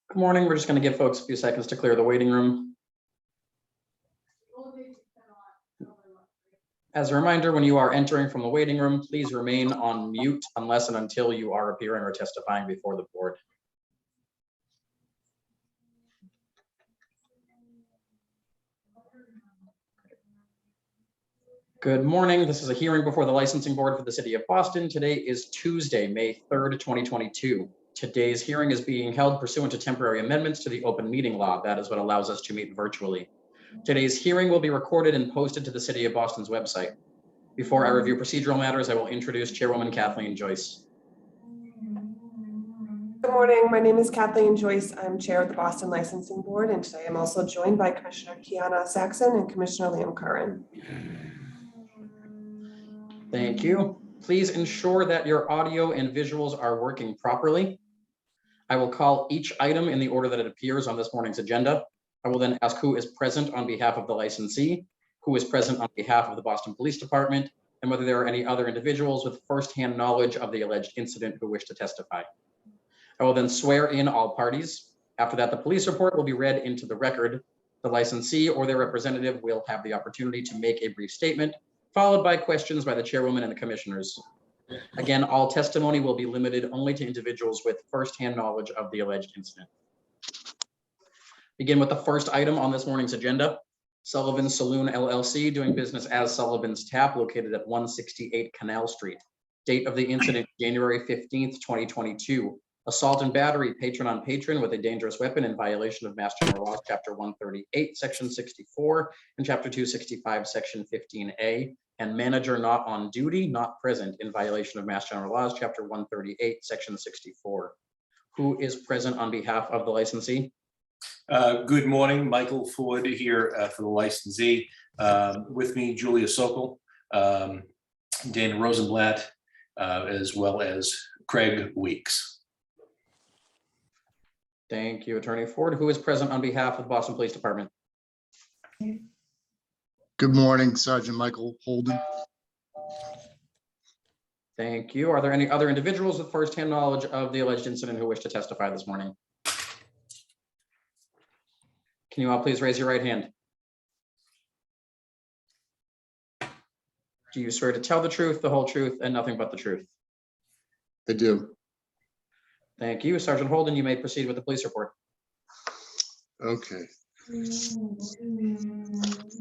Good morning. We're just going to give folks a few seconds to clear the waiting room. As a reminder, when you are entering from the waiting room, please remain on mute unless and until you are appearing or testifying before the board. Good morning. This is a hearing before the licensing board for the city of Boston. Today is Tuesday, May 3rd, 2022. Today's hearing is being held pursuant to temporary amendments to the open meeting law. That is what allows us to meet virtually. Today's hearing will be recorded and posted to the city of Boston's website. Before I review procedural matters, I will introduce Chairwoman Kathleen Joyce. Good morning. My name is Kathleen Joyce. I'm chair of the Boston Licensing Board, and today I'm also joined by Commissioner Kiana Saxon and Commissioner Liam Curran. Thank you. Please ensure that your audio and visuals are working properly. I will call each item in the order that it appears on this morning's agenda. I will then ask who is present on behalf of the licensee, who is present on behalf of the Boston Police Department, and whether there are any other individuals with firsthand knowledge of the alleged incident who wish to testify. I will then swear in all parties. After that, the police report will be read into the record. The licensee or their representative will have the opportunity to make a brief statement, followed by questions by the chairwoman and the commissioners. Again, all testimony will be limited only to individuals with firsthand knowledge of the alleged incident. Begin with the first item on this morning's agenda. Sullivan's Saloon LLC, doing business as Sullivan's Tap, located at 168 Canal Street. Date of the incident, January 15th, 2022. Assault and battery, patron on patron with a dangerous weapon in violation of Mass General Laws, Chapter 138, Section 64, and Chapter 265, Section 15A, and manager not on duty, not present in violation of Mass General Laws, Chapter 138, Section 64. Who is present on behalf of the licensee? Good morning, Michael Ford here for the licensee. With me, Julia Sokol, Dana Rosenblatt, as well as Craig Weeks. Thank you, Attorney Ford. Who is present on behalf of the Boston Police Department? Good morning, Sergeant Michael Holden. Thank you. Are there any other individuals with firsthand knowledge of the alleged incident who wish to testify this morning? Can you all please raise your right hand? Do you swear to tell the truth, the whole truth, and nothing but the truth? I do. Thank you. Sergeant Holden, you may proceed with the police report. Okay.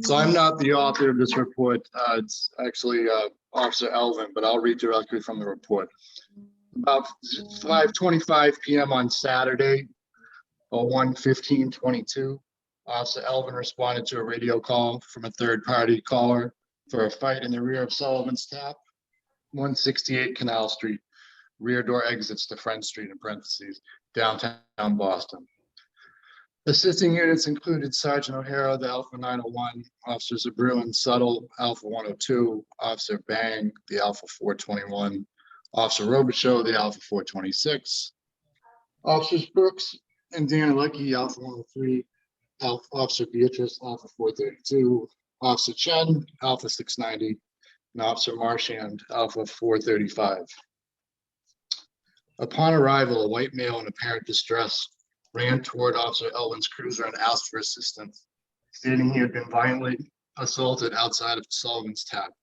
So I'm not the author of this report. It's actually Officer Elvin, but I'll read directly from the report. About 5:25 p.m. on Saturday, 01/15/22, Officer Elvin responded to a radio call from a third-party caller for a fight in the rear of Sullivan's Tap, 168 Canal Street. Rear door exits to Friend Street in parentheses, downtown Boston. Assisting units included Sergeant O'Hara, the Alpha 901, Officers Abreu and Subtle, Alpha 102, Officer Bang, the Alpha 421, Officer Robichaud, the Alpha 426, Officers Brooks and Dan Leckie, Alpha 103, Officer Beatrice, Alpha 432, Officer Chen, Alpha 690, and Officer Marchand, Alpha 435. Upon arrival, a white male in apparent distress ran toward Officer Elvin's cruiser and asked for assistance, stating he had been violently assaulted outside of Sullivan's Tap.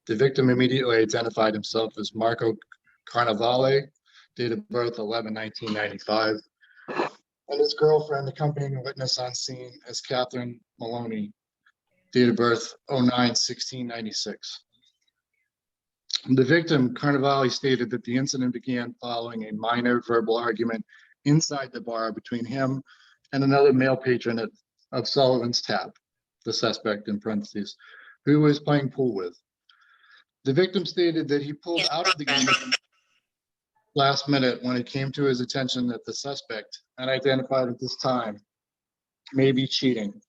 The victim immediately identified himself as Marco Carnavale, date of birth 11/1995, and his girlfriend, accompanying a witness on scene, as Catherine Maloney, date of birth 09/16/96. The victim, Carnavale, stated that the incident began following a minor verbal argument inside the bar between him and another male patron of Sullivan's Tap, the suspect in parentheses, who he was playing pool with. The victim stated that he pulled out of the game last minute when it came to his attention that the suspect, unidentified at this time, may be cheating.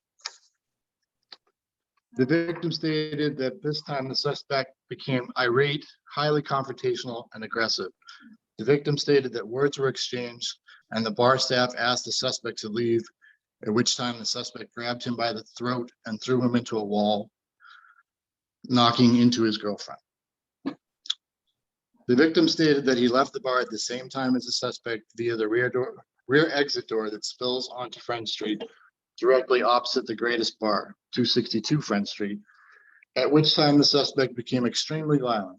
The victim stated that this time the suspect became irate, highly confrontational, and aggressive. The victim stated that words were exchanged and the bar staff asked the suspect to leave, at which time the suspect grabbed him by the throat and threw him into a wall, knocking into his girlfriend. The victim stated that he left the bar at the same time as the suspect via the rear exit door that spills onto Friend Street, directly opposite the Greatest Bar, 262 Friend Street, at which time the suspect became extremely violent.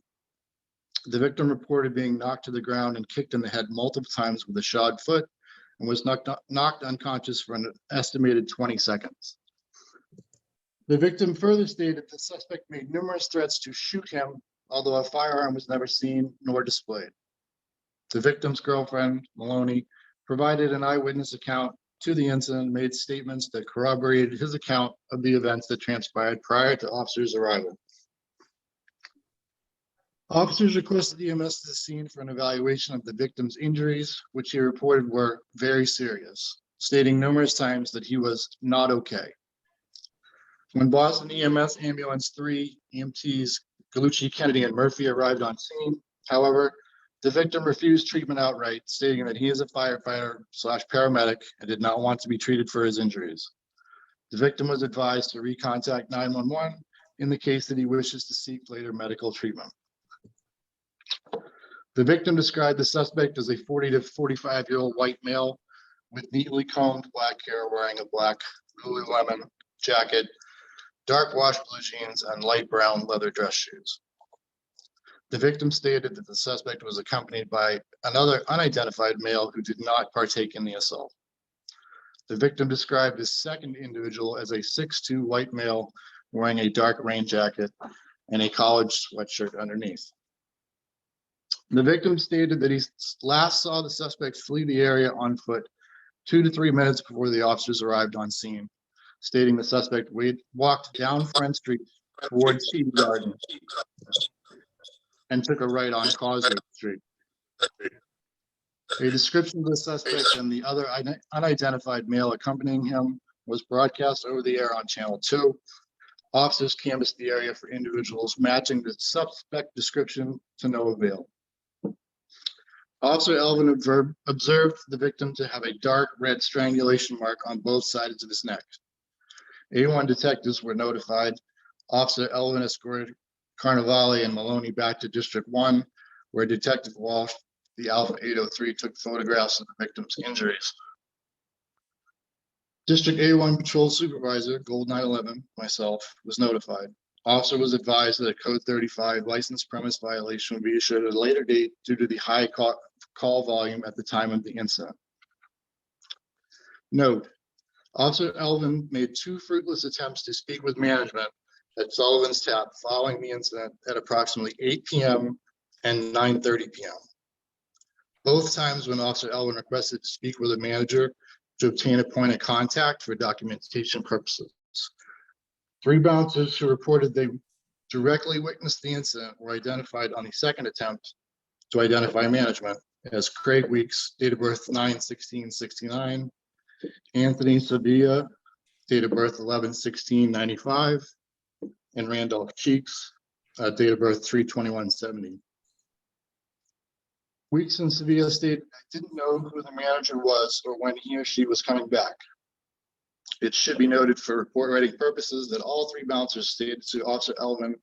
The victim reported being knocked to the ground and kicked in the head multiple times with a shod foot and was knocked unconscious for an estimated 20 seconds. The victim further stated the suspect made numerous threats to shoot him, although a firearm was never seen nor displayed. The victim's girlfriend, Maloney, provided an eyewitness account to the incident and made statements that corroborated his account of the events that transpired prior to officers' arrival. Officers requested EMS to the scene for an evaluation of the victim's injuries, which he reported were very serious, stating numerous times that he was not okay. When Boston EMS Ambulance 3 EMTs Galucci, Kennedy, and Murphy arrived on scene, however, the victim refused treatment outright, stating that he is a firefighter/paramedic and did not want to be treated for his injuries. The victim was advised to recontact 911 in the case that he wishes to seek later medical treatment. The victim described the suspect as a 40 to 45-year-old white male with neatly combed black hair, wearing a black Lululemon jacket, dark wash blue jeans, and light brown leather dress shoes. The victim stated that the suspect was accompanied by another unidentified male who did not partake in the assault. The victim described his second individual as a 6'2" white male wearing a dark rain jacket and a college sweatshirt underneath. The victim stated that he last saw the suspect flee the area on foot 2 to 3 minutes before the officers arrived on scene, stating the suspect walked down Friend Street towards Tea Garden and took a right on Causeway Street. A description of the suspect and the other unidentified male accompanying him was broadcast over the air on Channel 2. Officers canvassed the area for individuals matching the suspect description to no avail. Officer Elvin observed the victim to have a dark red strangulation mark on both sides of his neck. A1 detectives were notified. Officer Elvin escorted Carnevale and Maloney back to District 1, where Detective Walsh, the Alpha 803, took photographs of the victim's injuries. District A1 Patrol Supervisor, Gold 911, myself, was notified. Officer was advised that a Code 35 license premise violation would be issued at a later date due to the high call volume at the time of the incident. Note, Officer Elvin made 2 fruitless attempts to speak with management at Sullivan's Tap following the incident at approximately 8 p.m. and 9:30 p.m. Both times when Officer Elvin requested to speak with a manager to obtain a point of contact for documentation purposes. 3 bouncers who reported they directly witnessed the incident were identified on the second attempt to identify management as Craig Weeks, date of birth 9/16/69, Anthony Sevilla, date of birth 11/16/95, and Randolph Cheeks, date of birth 3/21/70. Weeks and Sevilla stated, "I didn't know who the manager was or when he or she was coming back." It should be noted for report writing purposes that all 3 bouncers stated to Officer Elvin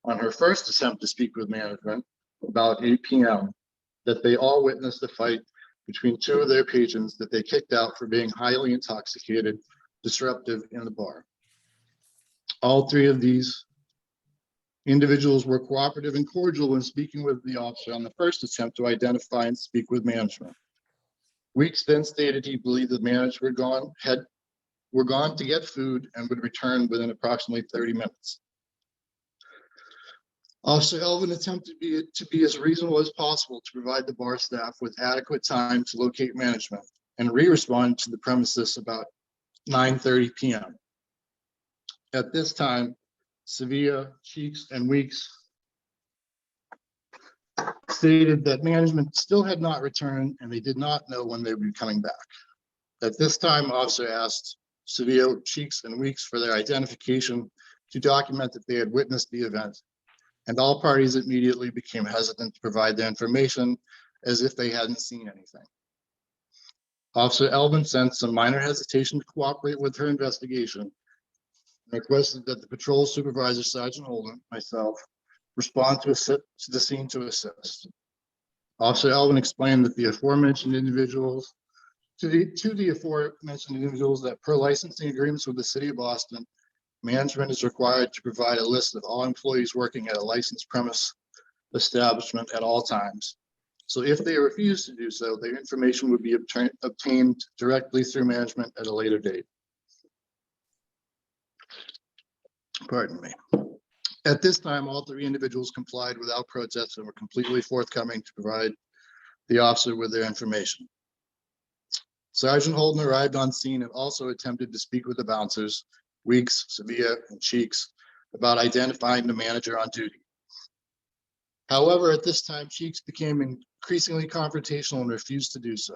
on her first attempt to speak with management about 8 p.m. that they all witnessed a fight between 2 of their patrons that they kicked out for being highly intoxicated, disruptive in the bar. All 3 of these individuals were cooperative and cordial when speaking with the officer on the first attempt to identify and speak with management. Weeks then stated he believed the managers were gone to get food and would return within approximately 30 minutes. Officer Elvin attempted to be as reasonable as possible to provide the bar staff with adequate time to locate management and responded to the premises about 9:30 p.m. At this time, Sevilla, Cheeks, and Weeks stated that management still had not returned and they did not know when they would be coming back. At this time, officer asked Sevilla, Cheeks, and Weeks for their identification to document that they had witnessed the event, and all parties immediately became hesitant to provide their information as if they hadn't seen anything. Officer Elvin sensed some minor hesitation to cooperate with her investigation and requested that the patrol supervisor, Sergeant Holden, myself, respond to the scene to assist. Officer Elvin explained that the aforementioned individuals to the aforementioned individuals that per licensing agreements with the city of Boston, management is required to provide a list of all employees working at a licensed premise establishment at all times. So if they refuse to do so, their information would be obtained directly through management at a later date. Pardon me. At this time, all three individuals complied without protest and were completely forthcoming to provide the officer with their information. Sergeant Holden arrived on scene and also attempted to speak with the bouncers, Weeks, Sevilla, and Cheeks, about identifying the manager on duty. However, at this time, Cheeks became increasingly confrontational and refused to do so.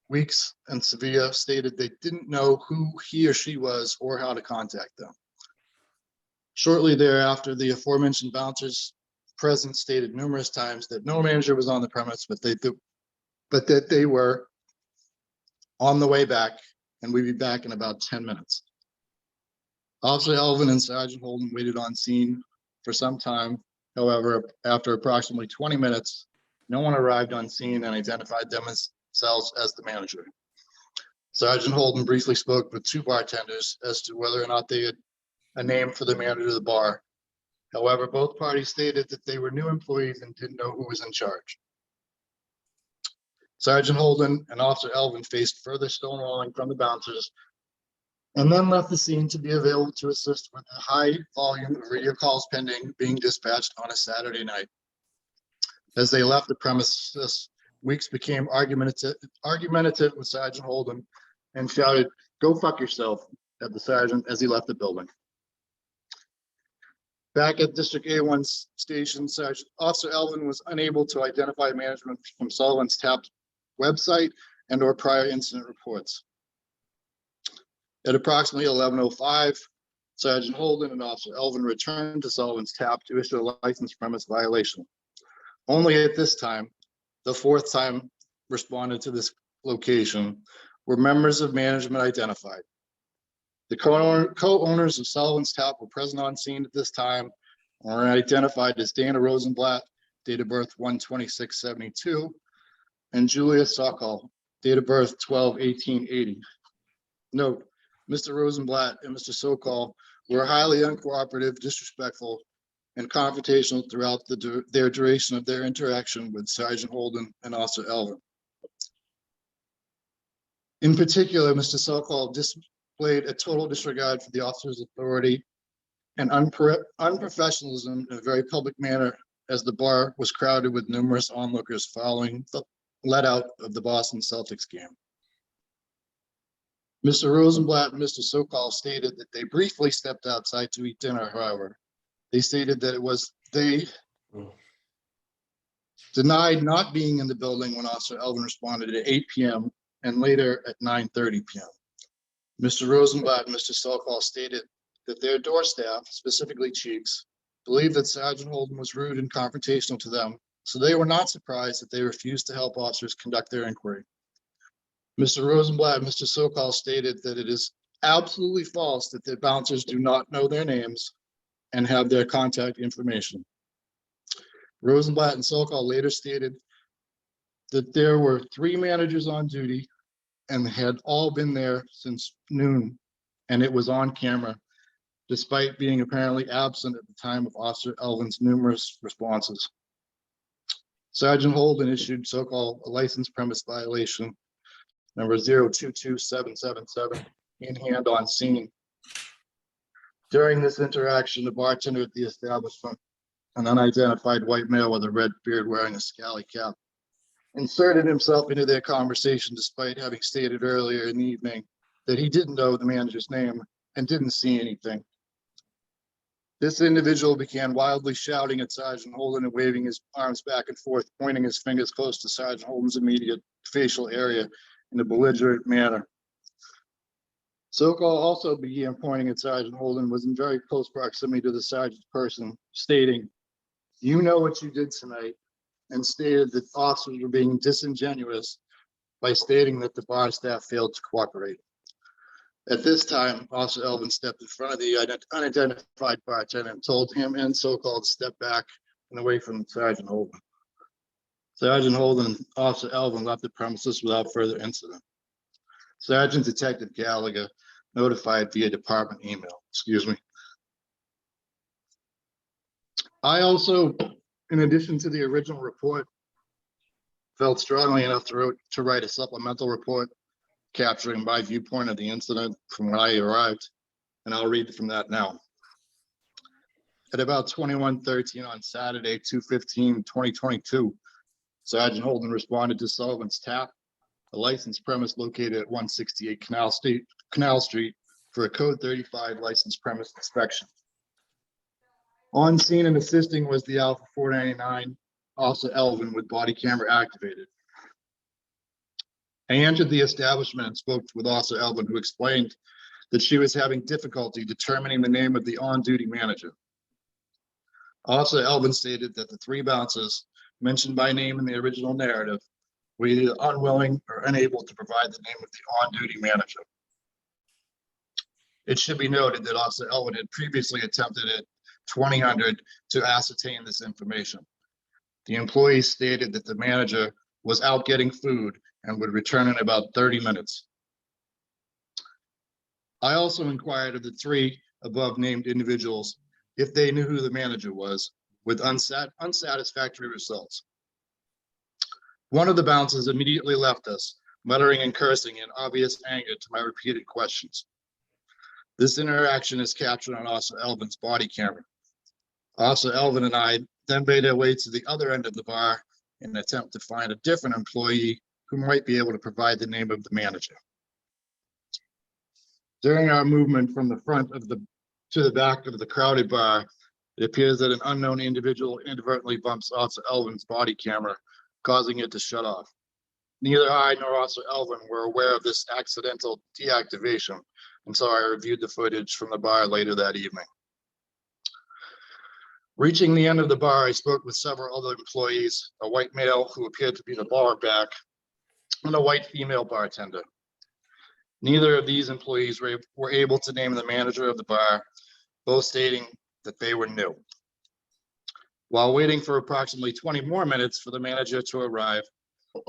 Weeks and Sevilla stated they didn't know who he or she was or how to contact them. Shortly thereafter, the aforementioned bouncers present stated numerous times that no manager was on the premise, but that they were on the way back and we'd be back in about 10 minutes. Officer Elvin and Sergeant Holden waited on scene for some time. However, after approximately 20 minutes, no one arrived on scene and identified themselves as the manager. Sergeant Holden briefly spoke with two bartenders as to whether or not they had a name for the manager of the bar. However, both parties stated that they were new employees and didn't know who was in charge. Sergeant Holden and Officer Elvin faced further stonewalling from the bouncers and then left the scene to be available to assist with a high volume of radio calls pending being dispatched on a Saturday night. As they left the premises, Weeks became argumentative with Sergeant Holden and shouted, "Go fuck yourself," at the sergeant as he left the building. Back at District A1 station, Officer Elvin was unable to identify management from Sullivan's Tap website and or prior incident reports. At approximately 11:05, Sergeant Holden and Officer Elvin returned to Sullivan's Tap to issue a license premise violation. Only at this time, the fourth time responded to this location, were members of management identified. The co-owners of Sullivan's Tap were present on scene at this time and were identified as Dana Rosenblatt, date of birth 1/26/72, and Julia Sokol, date of birth 12/18/80. Note, Mr. Rosenblatt and Mr. Sokol were highly uncooperative, disrespectful, and confrontational throughout their duration of their interaction with Sergeant Holden and Officer Elvin. In particular, Mr. Sokol displayed a total disregard for the officer's authority and unprofessionalism in a very public manner as the bar was crowded with numerous onlookers following the let out of the Boston Celtics game. Mr. Rosenblatt and Mr. Sokol stated that they briefly stepped outside to eat dinner. However, they stated that they denied not being in the building when Officer Elvin responded at 8 p.m. and later at 9:30 p.m. Mr. Rosenblatt and Mr. Sokol stated that their door staff, specifically Cheeks, believed that Sergeant Holden was rude and confrontational to them, so they were not surprised that they refused to help officers conduct their inquiry. Mr. Rosenblatt and Mr. Sokol stated that it is absolutely false that the bouncers do not know their names and have their contact information. Rosenblatt and Sokol later stated that there were 3 managers on duty and had all been there since noon, and it was on camera, despite being apparently absent at the time of Officer Elvin's numerous responses. Sergeant Holden issued Sokol a license premise violation number 022777 in hand on scene. During this interaction, the bartender at the establishment, an unidentified white male with a red beard wearing a scally cap, inserted himself into their conversation despite having stated earlier in the evening that he didn't know the manager's name and didn't see anything. This individual began wildly shouting at Sergeant Holden and waving his arms back and forth, pointing his fingers close to Sergeant Holden's immediate facial area in a belligerent manner. Sokol also began pointing at Sergeant Holden, was in very close proximity to the sergeant's person, stating, "You know what you did tonight," and stated that officers were being disingenuous by stating that the bar staff failed to cooperate. At this time, Officer Elvin stepped in front of the unidentified bartender and told him and Sokol to step back and away from Sergeant Holden. Sergeant Holden and Officer Elvin left the premises without further incident. Sergeant Detective Gallagher notified via department email. Excuse me. I also, in addition to the original report, felt strongly enough to write a supplemental report capturing my viewpoint of the incident from when I arrived, and I'll read from that now. At about 21:13 on Saturday, 2/15/2022, Sergeant Holden responded to Sullivan's Tap, a licensed premise located at 168 Canal Street for a code 35 licensed premise inspection. On scene and assisting was the Alpha 499, Officer Elvin, with body camera activated. I entered the establishment and spoke with Officer Elvin, who explained that she was having difficulty determining the name of the on-duty manager. Officer Elvin stated that the 3 bouncers mentioned by name in the original narrative were either unwilling or unable to provide the name of the on-duty manager. It should be noted that Officer Elvin had previously attempted at 2000 to ascertain this information. The employee stated that the manager was out getting food and would return in about 30 minutes. I also inquired of the 3 above named individuals if they knew who the manager was, with unsatisfactory results. One of the bouncers immediately left us, muttering and cursing in obvious anger to my repeated questions. This interaction is captured on Officer Elvin's body camera. Officer Elvin and I then made our way to the other end of the bar in an attempt to find a different employee who might be able to provide the name of the manager. During our movement from the front of to the back of the crowded bar, it appears that an unknown individual inadvertently bumps Officer Elvin's body camera, causing it to shut off. Neither I nor Officer Elvin were aware of this accidental deactivation until I reviewed the footage from the bar later that evening. Reaching the end of the bar, I spoke with several other employees, a white male who appeared to be the bar back, and a white female bartender. Neither of these employees were able to name the manager of the bar, both stating that they were new. While waiting for approximately 20 more minutes for the manager to arrive,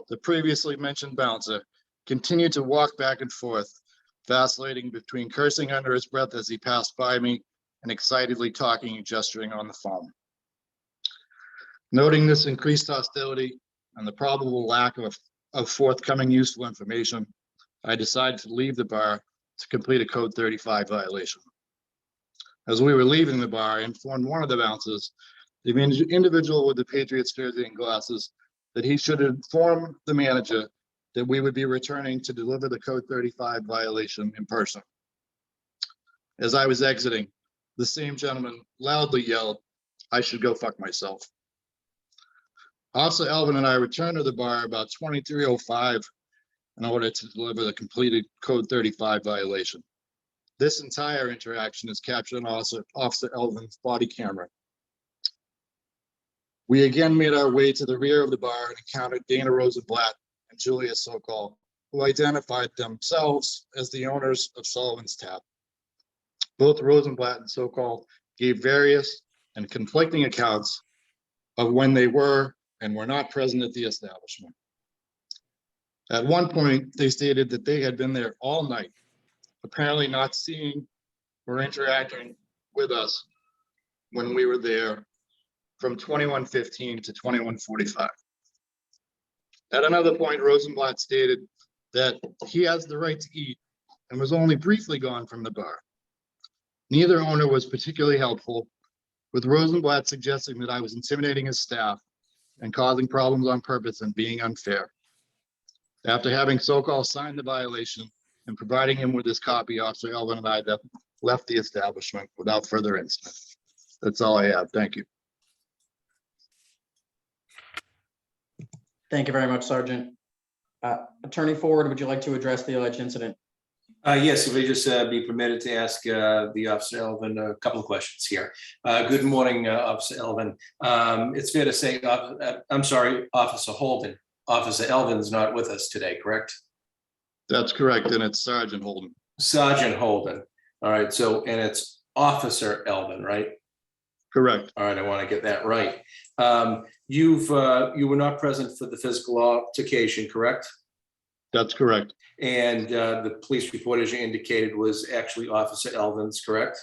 the previously mentioned bouncer continued to walk back and forth, vacillating between cursing under his breath as he passed by me and excitedly talking and gesturing on the phone. Noting this increased hostility and the probable lack of forthcoming useful information, I decided to leave the bar to complete a code 35 violation. As we were leaving the bar, I informed one of the bouncers, the individual with the Patriots jersey and glasses, that he should inform the manager that we would be returning to deliver the code 35 violation in person. As I was exiting, the same gentleman loudly yelled, "I should go fuck myself." Officer Elvin and I returned to the bar about 23:05 in order to deliver the completed code 35 violation. This entire interaction is captured on Officer Elvin's body camera. We again made our way to the rear of the bar and encountered Dana Rosenblatt and Julia Sokol, who identified themselves as the owners of Sullivan's Tap. Both Rosenblatt and Sokol gave various and conflicting accounts of when they were and were not present at the establishment. At one point, they stated that they had been there all night, apparently not seeing or interacting with us when we were there from 21:15 to 21:45. At another point, Rosenblatt stated that he has the right to eat and was only briefly gone from the bar. Neither owner was particularly helpful, with Rosenblatt suggesting that I was intimidating his staff and causing problems on purpose and being unfair. After having Sokol sign the violation and providing him with his copy, Officer Elvin and I left the establishment without further incident. That's all I have. Thank you. Thank you very much, Sergeant. Attorney Ford, would you like to address the alleged incident? Yes, if we just be permitted to ask the Officer Elvin a couple of questions here. Good morning, Officer Elvin. It's fair to say, I'm sorry, Officer Holden. Officer Elvin's not with us today, correct? That's correct, and it's Sergeant Holden. Sergeant Holden. All right, so, and it's Officer Elvin, right? Correct. All right, I want to get that right. You were not present for the physical altercation, correct? That's correct. And the police report, as you indicated, was actually Officer Elvin's, correct?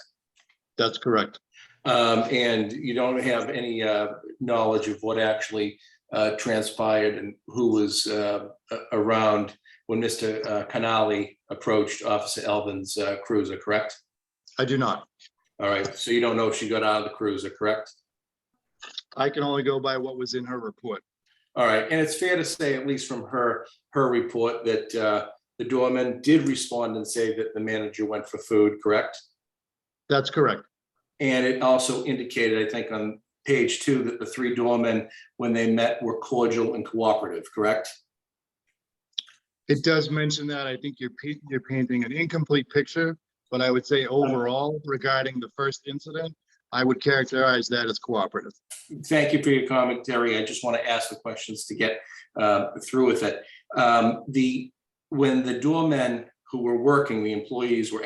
That's correct. And you don't have any knowledge of what actually transpired and who was around when Mr. Canali approached Officer Elvin's cruiser, correct? I do not. All right, so you don't know if she got out of the cruiser, correct? I can only go by what was in her report. All right, and it's fair to say, at least from her report, that the doorman did respond and say that the manager went for food, correct? That's correct. And it also indicated, I think, on page 2, that the 3 doormen, when they met, were cordial and cooperative, correct? It does mention that. I think you're painting an incomplete picture, but I would say overall regarding the first incident, I would characterize that as cooperative. Thank you for your commentary. I just want to ask the questions to get through with it. When the doormen who were working, the employees were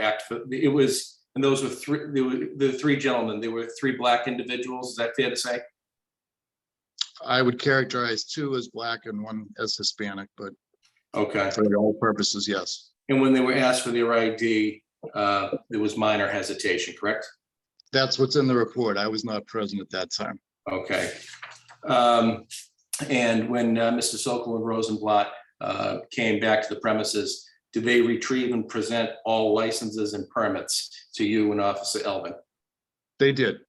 and those were the 3 gentlemen, they were 3 black individuals. Is that fair to say? I would characterize 2 as black and 1 as Hispanic, but Okay. for all purposes, yes. And when they were asked for their ID, there was minor hesitation, correct? That's what's in the report. I was not present at that time. Okay. And when Mr. Sokol and Rosenblatt came back to the premises, did they retrieve and present all licenses and permits to you and Officer Elvin? They did.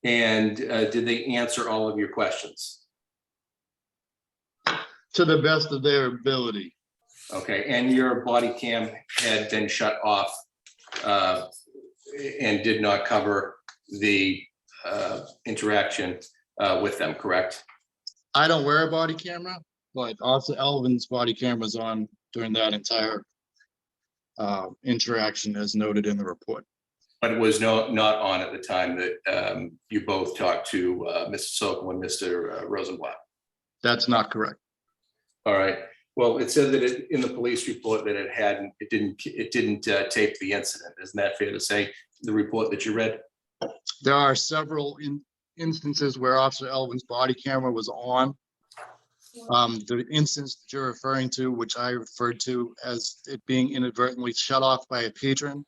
And did they answer all of your questions? To the best of their ability. Okay, and your body cam had been shut off and did not cover the interaction with them, correct? I don't wear a body camera, but Officer Elvin's body camera was on during that entire interaction as noted in the report. But it was not on at the time that you both talked to Mr. Sokol and Mr. Rosenblatt. That's not correct. All right. Well, it said that in the police report that it didn't tape the incident. Isn't that fair to say? The report that you read. There are several instances where Officer Elvin's body camera was on. The instance that you're referring to, which I referred to as it being inadvertently shut off by a patron,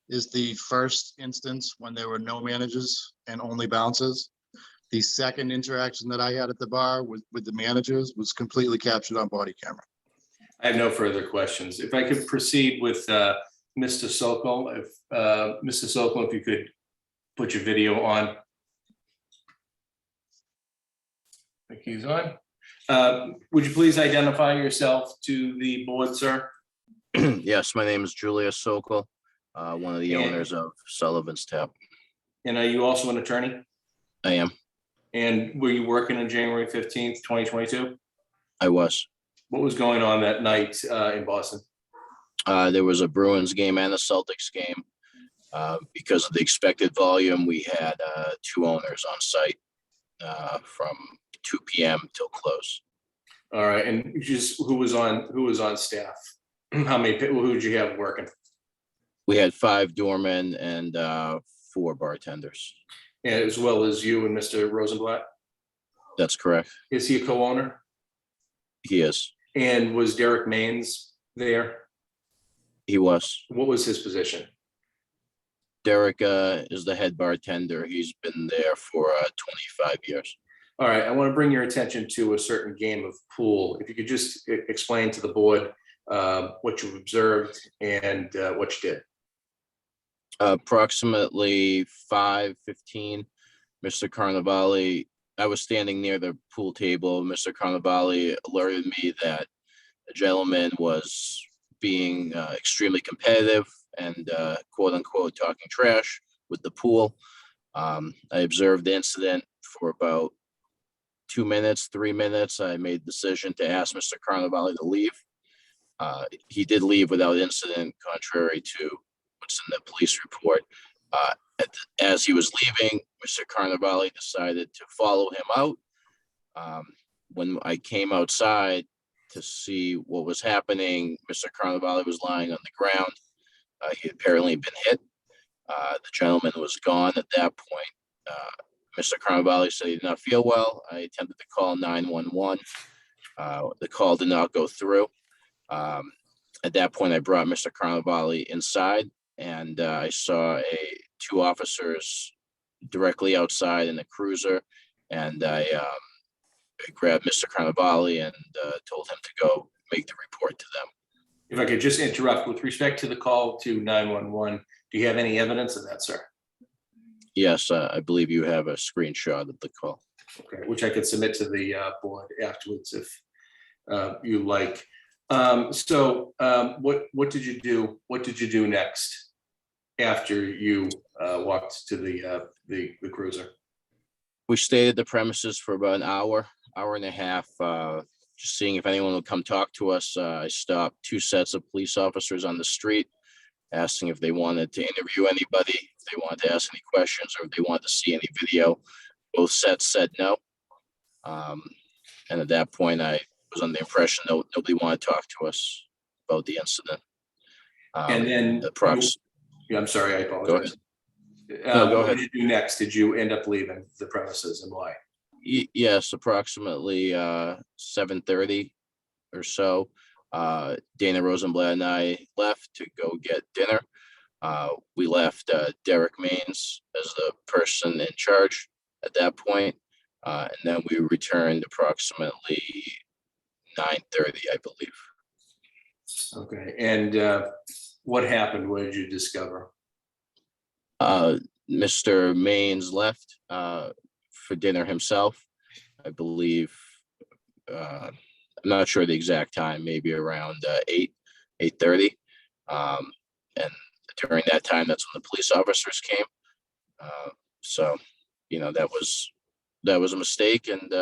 is the first instance when there were no managers and only bouncers. The second interaction that I had at the bar with the managers was completely captured on body camera. I have no further questions. If I could proceed with Mr. Sokol, if you could put your video on. I think he's on. Would you please identify yourself to the board, sir? Yes, my name is Julius Sokol, one of the And- owners of Sullivan's Tap. And are you also an attorney? I am. And were you working on January 15th, 2022? I was. What was going on that night in Boston? There was a Bruins game and a Celtics game. Because of the expected volume, we had 2 owners on site from 2 p.m. till close. All right, and just who was on staff? Who did you have working? We had 5 doormen and 4 bartenders. And as well as you and Mr. Rosenblatt? That's correct. Is he a co-owner? He is. And was Derek Maines there? He was. What was his position? Derek is the head bartender. He's been there for 25 years. All right, I want to bring your attention to a certain game of pool. If you could just explain to the board what you observed and what you did. Approximately 5:15, Mr. Carnevale, I was standing near the pool table. Mr. Carnevale alerted me that a gentleman was being extremely competitive and quote unquote talking trash with the pool. I observed the incident for about 2 minutes, 3 minutes. I made the decision to ask Mr. Carnevale to leave. He did leave without incident, contrary to what's in the police report. As he was leaving, Mr. Carnevale decided to follow him out. When I came outside to see what was happening, Mr. Carnevale was lying on the ground. He had apparently been hit. The gentleman was gone at that point. Mr. Carnavale said he did not feel well. I attempted to call 911. The call did not go through. At that point, I brought Mr. Carnavale inside, and I saw two officers directly outside in a cruiser, and I grabbed Mr. Carnavale and told him to go make the report to them. If I could just interrupt, with respect to the call to 911, do you have any evidence of that, sir? Yes, I believe you have a screenshot of the call. Okay, which I could submit to the board afterwards if you like. What did you do? What did you do next after you walked to the cruiser? We stayed at the premises for about an hour and a half, just seeing if anyone would come talk to us. I stopped 2 sets of police officers on the street, asking if they wanted to interview anybody, if they wanted to ask any questions, or if they wanted to see any video. Both sets said no. And at that point, I was under the impression that nobody wanted to talk to us about the incident. And then yeah, I'm sorry, I apologize. No, go what ahead. did you do next? Did you end up leaving the premises, and why? Yes, approximately 7:30 or so. Dana Rosenblatt and I left to go get dinner. We left Derek Maines as the person in charge at that point, and then we returned approximately 9:30, I believe. Okay, and what happened? What did you discover? Mr. Maines left for dinner himself, I believe. I'm not sure the exact time, maybe around 8:30. And during that time, that's when the police officers came. So, that was a mistake, and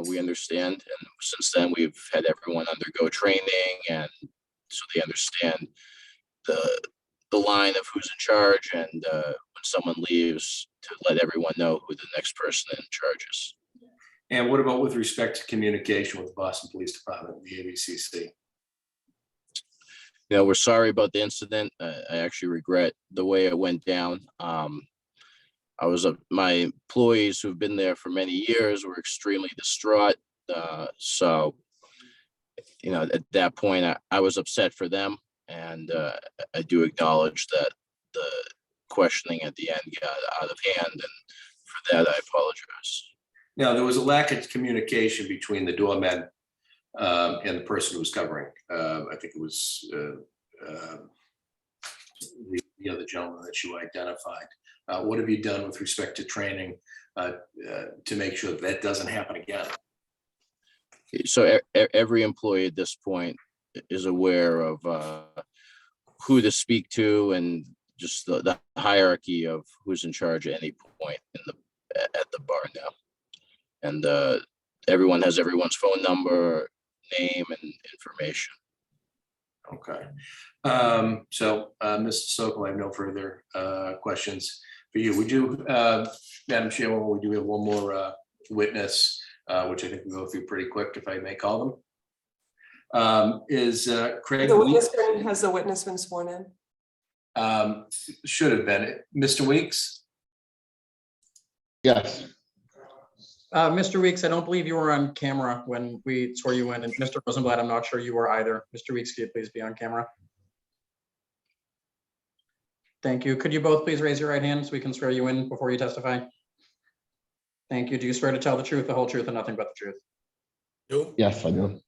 we understand. And since then, we've had everyone undergo training, and so they understand the line of who's in charge, and when someone leaves, to let everyone know who the next person in charge is. And what about with respect to communication with the Boston Police Department, the ABCC? We're sorry about the incident. I actually regret the way it went down. My employees who've been there for many years were extremely distraught. So, at that point, I was upset for them. And I do acknowledge that the questioning at the end got out of hand, and for that, I apologize. Now, there was a lack of communication between the doorman and the person who was covering. I think it was the other gentleman that you identified. What have you done with respect to training to make sure that doesn't happen again? So every employee at this point is aware of who to speak to, and just the hierarchy of who's in charge at any point at the bar now. And everyone has everyone's phone number, name, and information. Okay. So, Mr. Sokol, I have no further questions for you. We do, Madam Chairwoman, we do have one more witness, which I think we'll go through pretty quick, if I may call them. Is Craig? Has the witness been sworn in? Should have been. Mr. Weeks? Yes. Mr. Weeks, I don't believe you were on camera when we swore you in, and Mr. Rosenblatt, I'm not sure you were either. Mr. Weeks, could you please be on camera? Thank you. Could you both please raise your right hand so we can swear you in before you testify? Thank you. Do you swear to tell the truth, the whole truth, and nothing but the truth? Yes, I do.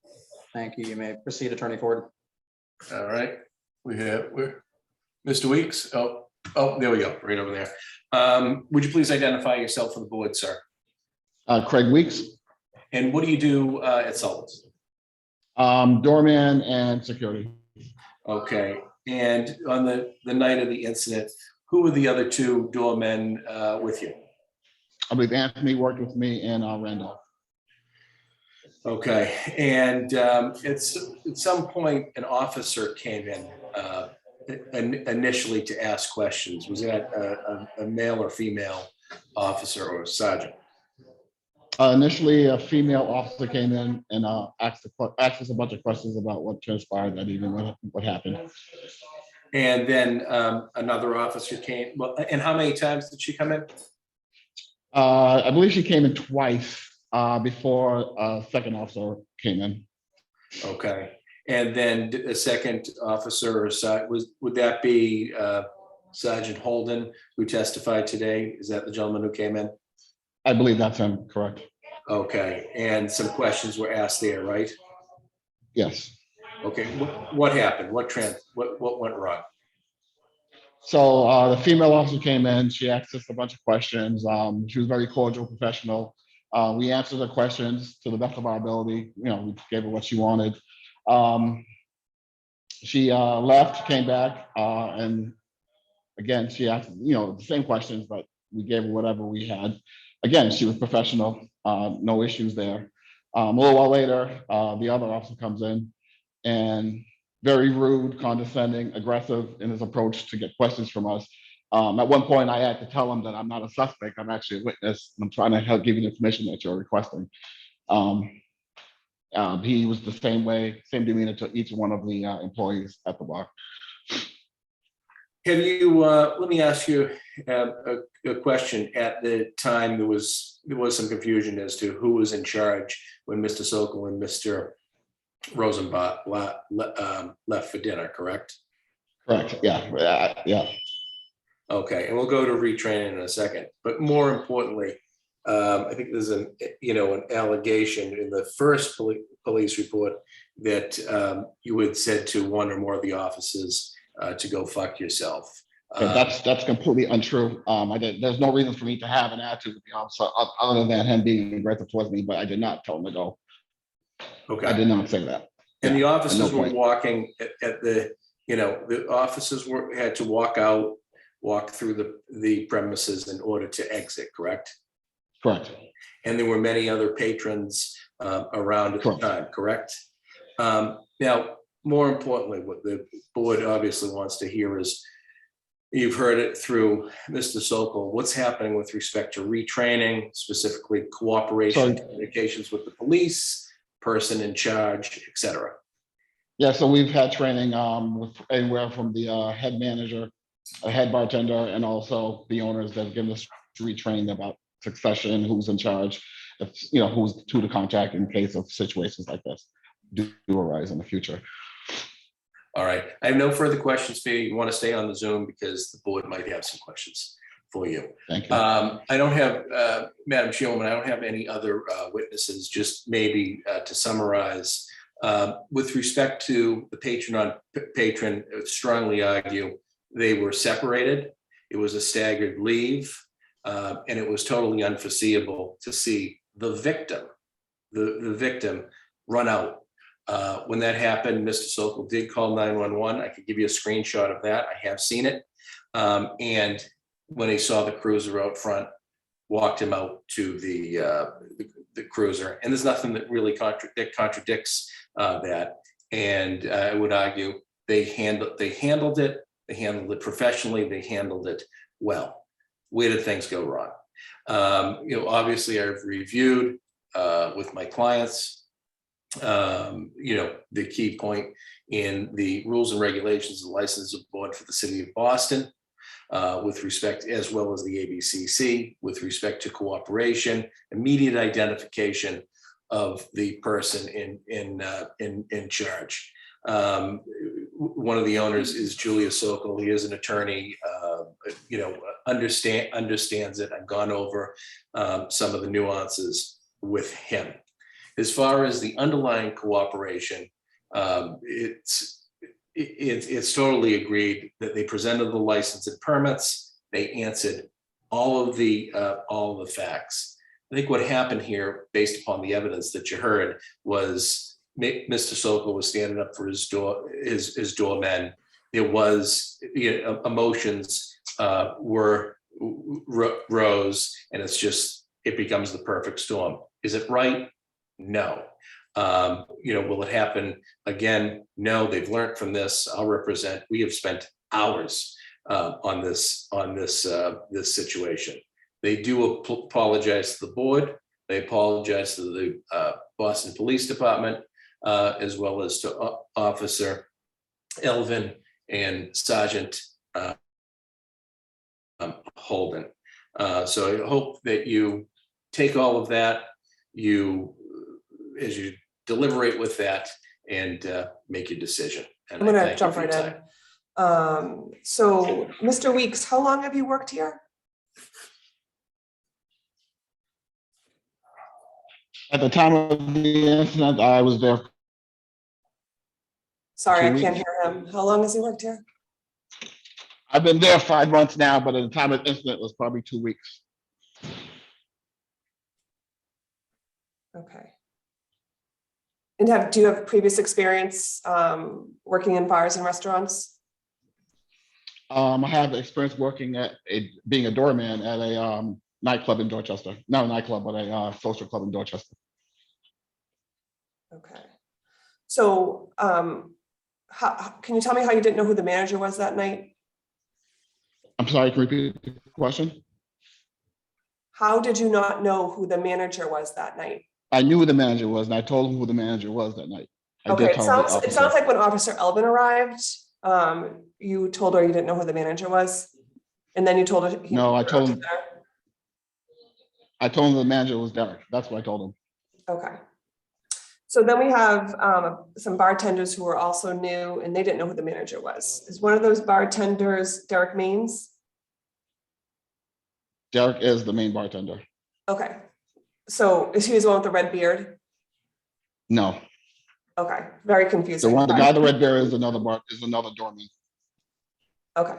Thank you. You may proceed, Attorney Ford. All right. We're Mr. Weeks. Oh, there we go. Right over there. Would you please identify yourself for the board, sir? Craig Weeks, And what do you do at Sullivan's? doorman and security. Okay. And on the night of the incident, who were the other 2 doormen with you? I believe Anthony worked with me and Randolph. Okay. And at some point, an officer came in initially to ask questions. Was that a male or female officer or a sergeant? Initially, a female officer came in and asked us a bunch of questions about what transpired that evening, what happened. And then another officer came. Well, and how many times did she come in? I believe she came in twice before a second officer came in. Okay, and then a second officer, would that be Sergeant Holden, who testified today? Is that the gentleman who came in? I believe that's him, correct? Okay, and some questions were asked there, right? Yes. Okay, what happened? What went wrong? So the female officer came in, she asked us a bunch of questions. She was very cordial, professional. We answered the questions to the best of our ability. You know, we gave her what she wanted. She left, came back, and again, she asked, you know, the same questions, but we gave her whatever we had. Again, she was professional, no issues there. A little while later, the other officer comes in and very rude, condescending, aggressive in his approach to get questions from us. At one point, I had to tell him that I'm not a suspect, I'm actually a witness. I'm trying to help give you the information that you're requesting. He was the same way, same demeanor to each one of the employees at the bar. Have you, let me ask you a question. At the time, there was some confusion as to who was in charge when Mr. Sokol and Mr. Rosenblatt left for dinner, correct? Correct, yeah, yeah. Okay, and we'll go to retraining in a second, but more importantly, I think there's an allegation in the first police report that you had said to one or more of the officers to go fuck yourself. That's completely untrue. There's no reason for me to have an attitude with the officer other than him being aggressive towards me, but I did not tell him to go. Okay. I did not say that. And the officers no were point. walking at the, the officers had to walk through the premises in order to exit, correct? Correct. And there were many other patrons around at the time, correct? Now, more importantly, what the board obviously wants to hear is, you've heard it through Mr. Sokol, what's happening with respect to retraining, specifically cooperation, communications with the police, person in charge, et cetera. Yeah, so we've had training with anywhere from the head manager, a head bartender, and also the owners that have given us retraining about succession, who's in charge, who's to contact in case of situations like this do arise in the future. All right, I have no further questions for you. You want to stay on the Zoom because the board might have some questions for you. Thank you. I don't have, Madam Chairwoman, I don't have any other witnesses, just maybe to summarize. With respect to the patron, I would strongly argue they were separated. It was a staggered leave, and it was totally unforeseeable to see the victim run out. When that happened, Mr. Sokol did call 911. I could give you a screenshot of that. I have seen it. And when he saw the cruiser out front, walked him out to the cruiser. And there's nothing that really contradicts that. And I would argue they handled it professionally, they handled it well. Where did things go wrong? Obviously I've reviewed with my clients, the key point in the rules and regulations and license board for the city of Boston, with respect, as well as the ABCC, with respect to cooperation, immediate identification of the person in charge. One of the owners is Julius Sokol. He is an attorney, understands it. I've gone over some of the nuances with him. As far as the underlying cooperation, it's totally agreed that they presented the license and permits. They answered all of the facts. I think what happened here, based upon the evidence that you heard, was Mr. Sokol was standing up for his doormen. It was, emotions rose, and it becomes the perfect storm. Is it right? No. Will it happen again? No, they've learned from this. We have spent hours on this situation. They do apologize to the board. They apologize to the Boston Police Department, as well as to Officer Elvin and Sergeant Holden. So I hope that you take all of that, as you deliberate with that and make your decision. And I'm I gonna thank you jump for your right in. time. So Mr. Weeks, how long have you worked here? At the time of the incident, I was there. Sorry, 2 I can't weeks. hear him. How long has he worked here? I've been there 5 months now, but at the time of the incident, it was probably 2 weeks. Okay. And do you have previous experience working in bars and restaurants? I have experience working being a doorman at a nightclub in Dorchester. Not a nightclub, but a social club in Dorchester. Okay. So can you tell me how you didn't know who the manager was that night? I'm sorry, can you repeat the question? How did you not know who the manager was that night? I knew who the manager was, and I told him who the manager was that night. I Okay, did it tell the sounds officer. like when Officer Elvin arrived, you told her you didn't know who the manager was, and then you told her. No, I told him the manager was Derek. That's what I told him. Okay. So then we have some bartenders who were also new, and they didn't know who the manager was. Is one of those bartenders Derek Maines? Derek is the main bartender. Okay. So is he the one with the red beard? No, Okay, very confusing. the guy with the red beard is another doorman. Okay,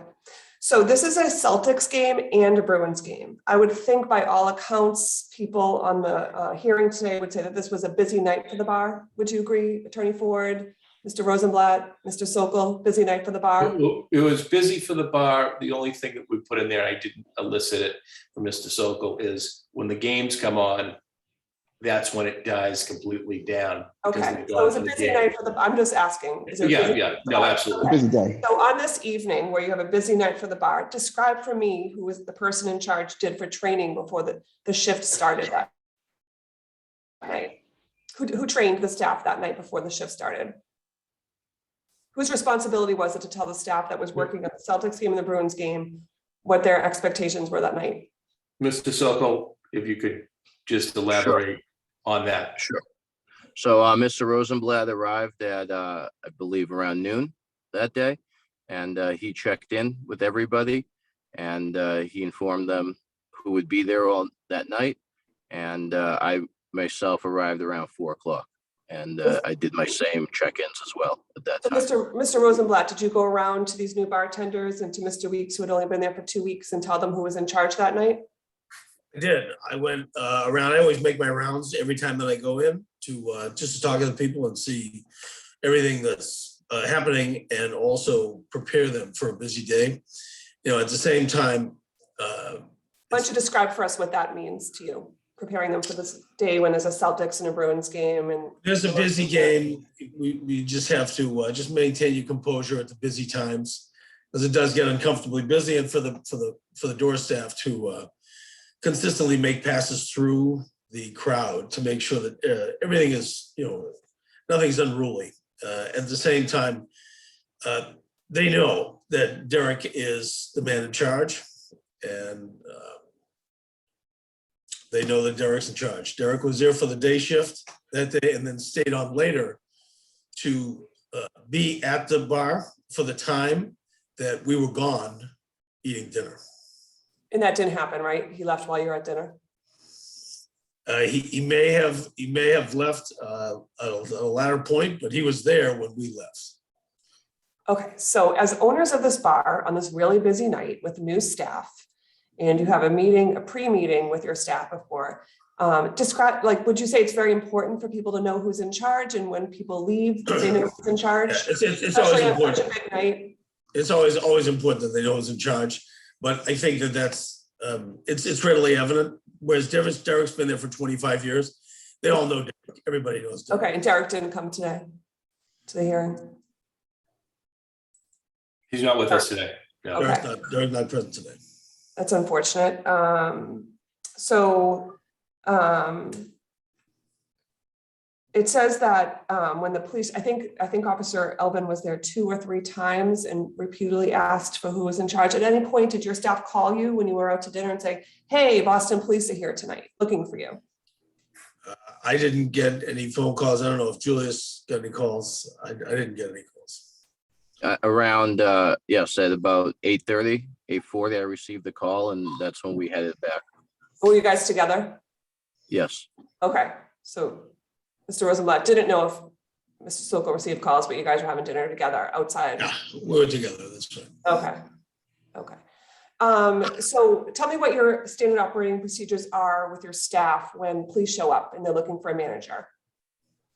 so this is a Celtics game and a Bruins game. I would think by all accounts, people on the hearing today would say that this was a busy night for the bar. Would you agree, Attorney Ford, Mr. Rosenblatt, Mr. Sokol, busy night for the bar? It was busy for the bar. The only thing that we put in there, I didn't elicit it from Mr. Sokol, is when the games come on, that's when it dies completely down. because Okay, they've so gone it was a to the busy game. night for the, I'm just asking. Is it Yeah, busy yeah, for the no, bar? absolutely. A busy day. So on this evening where you have a busy night for the bar, describe for me who was the person in charge did for training before the shift started that night. Who trained the staff that night before the shift started? Whose responsibility was it to tell the staff that was working on the Celtics game and the Bruins game what their expectations were that night? Mr. Sokol, if you could just elaborate on that. Sure. So Mr. Rosenblatt arrived at, I believe, around noon that day, and he checked in with everybody, and he informed them who would be there all that night. And I myself arrived around 4 o'clock, and I did my same check-ins as well at that So time. Mr. Rosenblatt, did you go around to these new bartenders and to Mr. Weeks, who had only been there for 2 weeks, and tell them who was in charge that night? I did. I went around. I always make my rounds every time that I go in to just to talk to the people and see everything that's happening, and also prepare them for a busy day. You know, at the same time. Why don't you describe for us what that means to you, preparing them for this day when there's a Celtics and a Bruins game? And There's a busy game. We just have to just maintain your composure at the busy times, because it does get uncomfortably busy, and for the door staff to consistently make passes through the crowd to make sure that everything is, nothing's unruly. At the same time, they know that Derek is the man in charge, and they know that Derek's in charge. Derek was there for the day shift that day and then stayed on later to be at the bar for the time that we were gone eating dinner. that didn't happen, right? He left while you were at dinner? He may have left at a latter point, but he was there when we left. Okay, so as owners of this bar on this really busy night with new staff, and you have a pre-meeting with your staff before, describe, would you say it's very important for people to know who's in charge, and when people leave, that they know who's in charge? Yeah, it's Especially always on such important. a big night. It's always important that they know who's in charge, but I think that's it's readily evident. Whereas Derek's been there for 25 years, they all know Derek. Everybody knows Derek. Okay, and Derek didn't come today to the hearing? He's not with us today. No. Okay. Derek's not present today. That's unfortunate. It says that when the police, I think Officer Elvin was there 2 or 3 times and repeatedly asked for who was in charge. At any point, did your staff call you when you were out to dinner and say, hey, Boston police are here tonight looking for you? I didn't get any phone calls. I don't know if Julius got any calls. I didn't get any calls. Around, yes, at about 8:30, 8:40, I received the call and that's when we headed back. Were you guys together? Yes, Okay, so Mr. Rosenblatt didn't know if Mr. Sokol received calls, but you guys were having dinner together outside. Yeah, we were together. That's right. Okay. So tell me what your standard operating procedures are with your staff when police show up and they're looking for a manager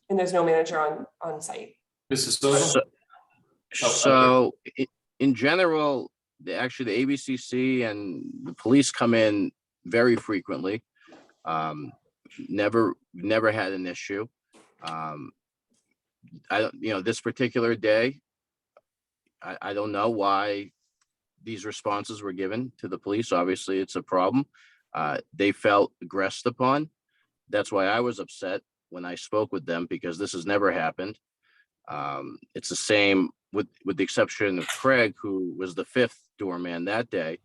and there's no manager on site. Mrs. Sokol? so in general, actually the ABCC and the police come in very frequently. Never had an issue. I don't, this particular day, I don't know why these responses were given to the police. Obviously, it's a problem. They felt aggressed upon. That's why I was upset when I spoke with them, because this has never happened. It's the same with the exception of Craig, who was the 5th doorman that day.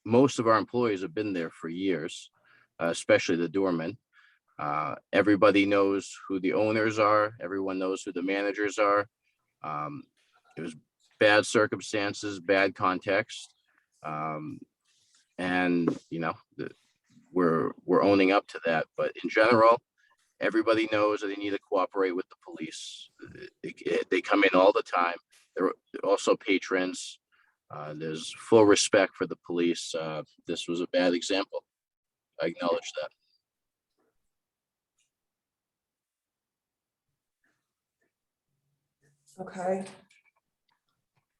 Most of our employees have been there for years, especially the doormen. Everybody knows who the owners are. Everyone knows who the managers are. It was bad circumstances, bad context. And we're owning up to that. But in general, everybody knows that they need to cooperate with the police. They come in all the time. They're also patrons. There's full respect for the police. This was a bad example. I acknowledge that. Okay.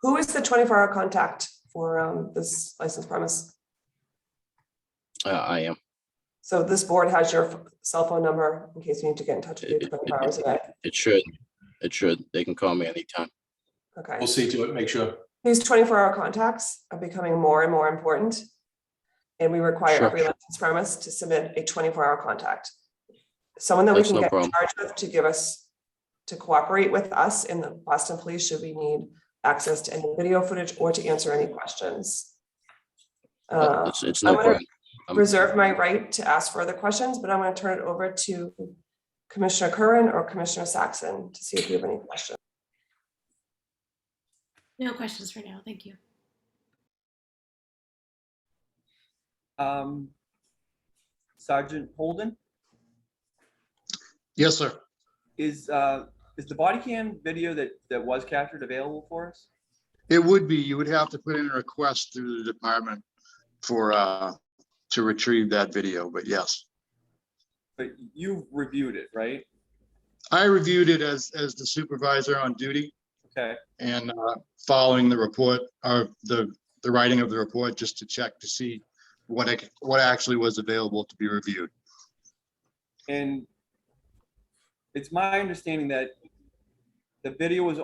Who is the 24-hour contact for this licensed premise? I am. So this board has your cell phone number in case you need to get in touch with you 24 hours a day. It should. They can call me anytime. Okay. We'll see to it, make sure. These 24-hour contacts are becoming more and more important. And we require Sure. every licensed premise to submit a 24-hour contact. Someone that That's we can no get problem. in charge with to cooperate with us in the Boston Police should we need access to any video footage or to answer any questions. It's no I'm gonna problem. reserve my right to ask further questions, but I'm going to turn it over to Commissioner Curran or Commissioner Saxon to see if you have any questions. No questions for now. Thank you. Sergeant Holden, Yes, sir. is the body cam video that was captured available for us? It would be. You would have to put in a request through the department for to retrieve that video, but yes. But you reviewed it, right? I reviewed it as the supervisor on duty Okay. and following the report or the writing of the report just to check to see what actually was available to be reviewed. And it's my understanding that the video was,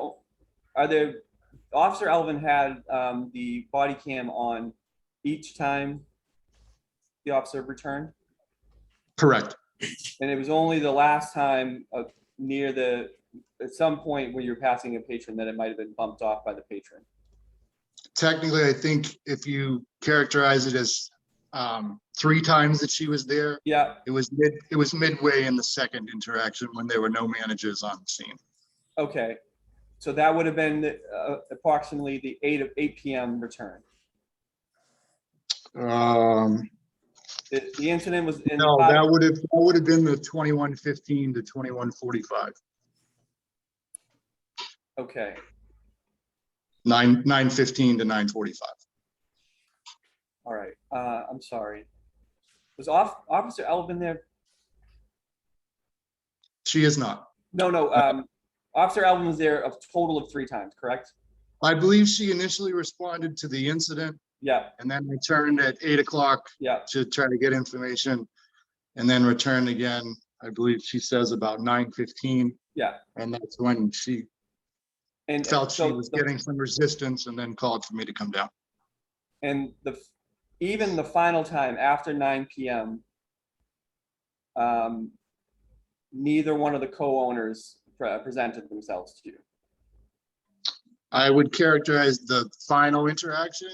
Officer Elvin had the body cam on each time the officer returned? Correct. And it was only the last time at some point when you're passing a patron that it might have been bumped off by the patron. Technically, I think if you characterize it as 3 times that she was there, Yeah, it was midway in the second interaction when there were no managers on the scene. okay. So that would have been approximately the 8 p.m. return. The incident was in. No, that would have been the 21:15 to 21:45. Okay, 9:15 to 9:45. all right. I'm sorry. Was Officer Elvin there? She is not. No. Officer Elvin was there a total of 3 times, correct? I believe she initially responded to the incident Yeah, and then returned at 8 o'clock yeah. to try to get information and then returned again. I believe she says about 9:15. Yeah. And that's when she And felt she so was getting some resistance and then called for me to come down. And even the final time after 9 p.m., neither one of the co-owners presented themselves to you. I would characterize the final interaction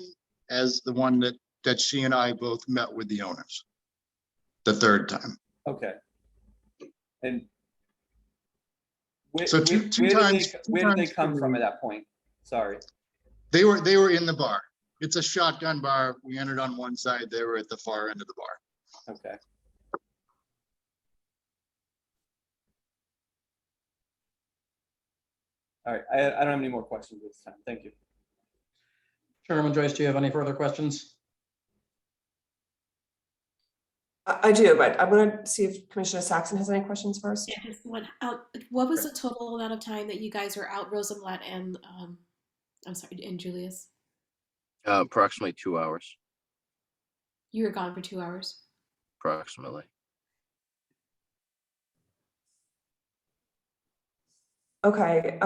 as the one that she and I both met with the owners. The third time. Okay. And So two times. where did they come from at that point? Sorry. They were in the bar. It's a shotgun bar. We entered on one side. They were at the far end of the bar. Okay. All right, I don't have any more questions this time. Thank you. Chairman Joyce, do you have any further questions? I do, but I'm going to see if Commissioner Saxon has any questions first. Yeah, just one. What was the total amount of time that you guys were out, Rosenblatt and I'm sorry, and Julius? Approximately 2 hours, You were gone for 2 hours. approximately. Okay,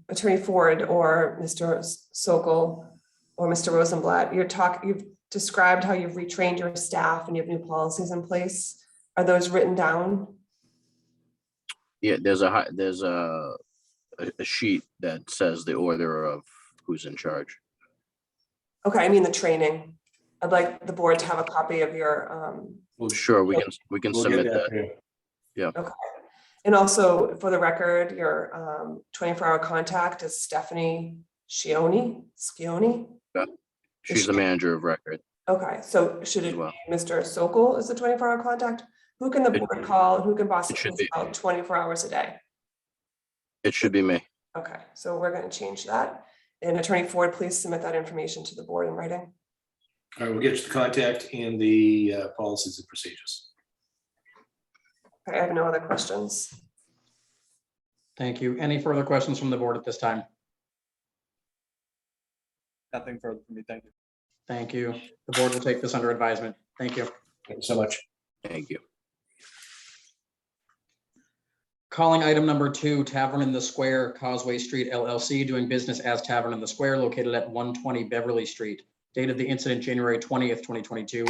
Attorney Ford or Mr. Sokol or Mr. Rosenblatt, you've described how you've retrained your staff and you have new policies in place. Are those written down? Yeah, there's a sheet that says the order of who's in charge. Okay, I mean the training. I'd like the board to have a copy of your, Sure, we can We'll get submit that. here. okay. And also for the record, your 24-hour contact is Stephanie Scioni. She's the manager of record. Okay, so should it As well. be Mr. Sokol as the 24-hour contact? Who can the board call? Who can boss It should be. call 24 hours a day? It should be me. Okay, so we're going to change that. And Attorney Ford, please submit that information to the board in writing. All right, we'll get you the contact and the policies and procedures. Okay, I have no other questions. Thank you. Any further questions from the board at this time? Nothing further from me. Thank you. Thank you. The board will take this under advisement. Thank you. Thank you so much. Thank you. Calling item number 2, Tavern in the Square, Causeway Street LLC, doing business as Tavern in the Square, located at 120 Beverly Street. Date of the incident, January 20th, 2022.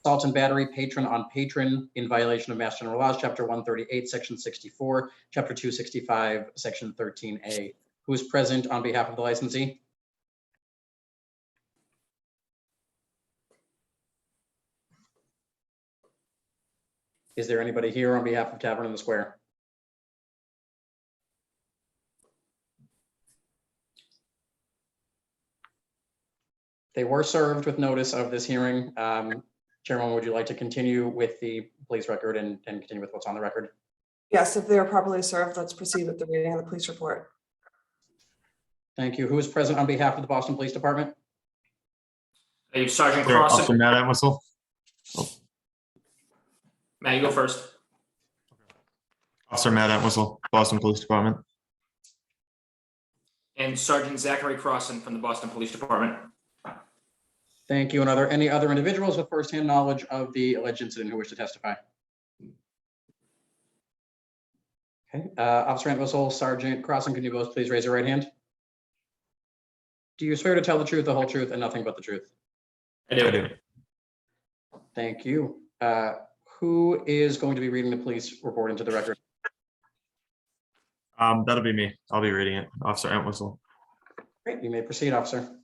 Assault and battery, patron on patron in violation of Mass General Laws, Chapter 138, Section 64, Chapter 265, Section 13A. Who is present on behalf of the licensee? Is there anybody here on behalf of Tavern in the Square? They were served with notice of this hearing. Chairman, would you like to continue with the police record and continue with what's on the record? Yes, if they are properly served, let's proceed with the reading of the police report. Thank you. Who is present on behalf of the Boston Police Department? Hey, Sergeant Sure, Officer Crossan. Matt Entwistle. Matt, you go first. Officer Matt Entwistle, Boston Police Department. And Sergeant Zachary Crossan from the Boston Police Department. Thank you. And are there any other individuals with firsthand knowledge of the alleged incident who wish to testify? Okay, Officer Entwistle, Sergeant Crossan, can you both please raise your right hand? Do you swear to tell the truth, the whole truth, and nothing but the truth? I do. I do. Thank you. Who is going to be reading the police report into the record? That'll be me. I'll be reading it. Officer Entwistle. Great, you may proceed, officer.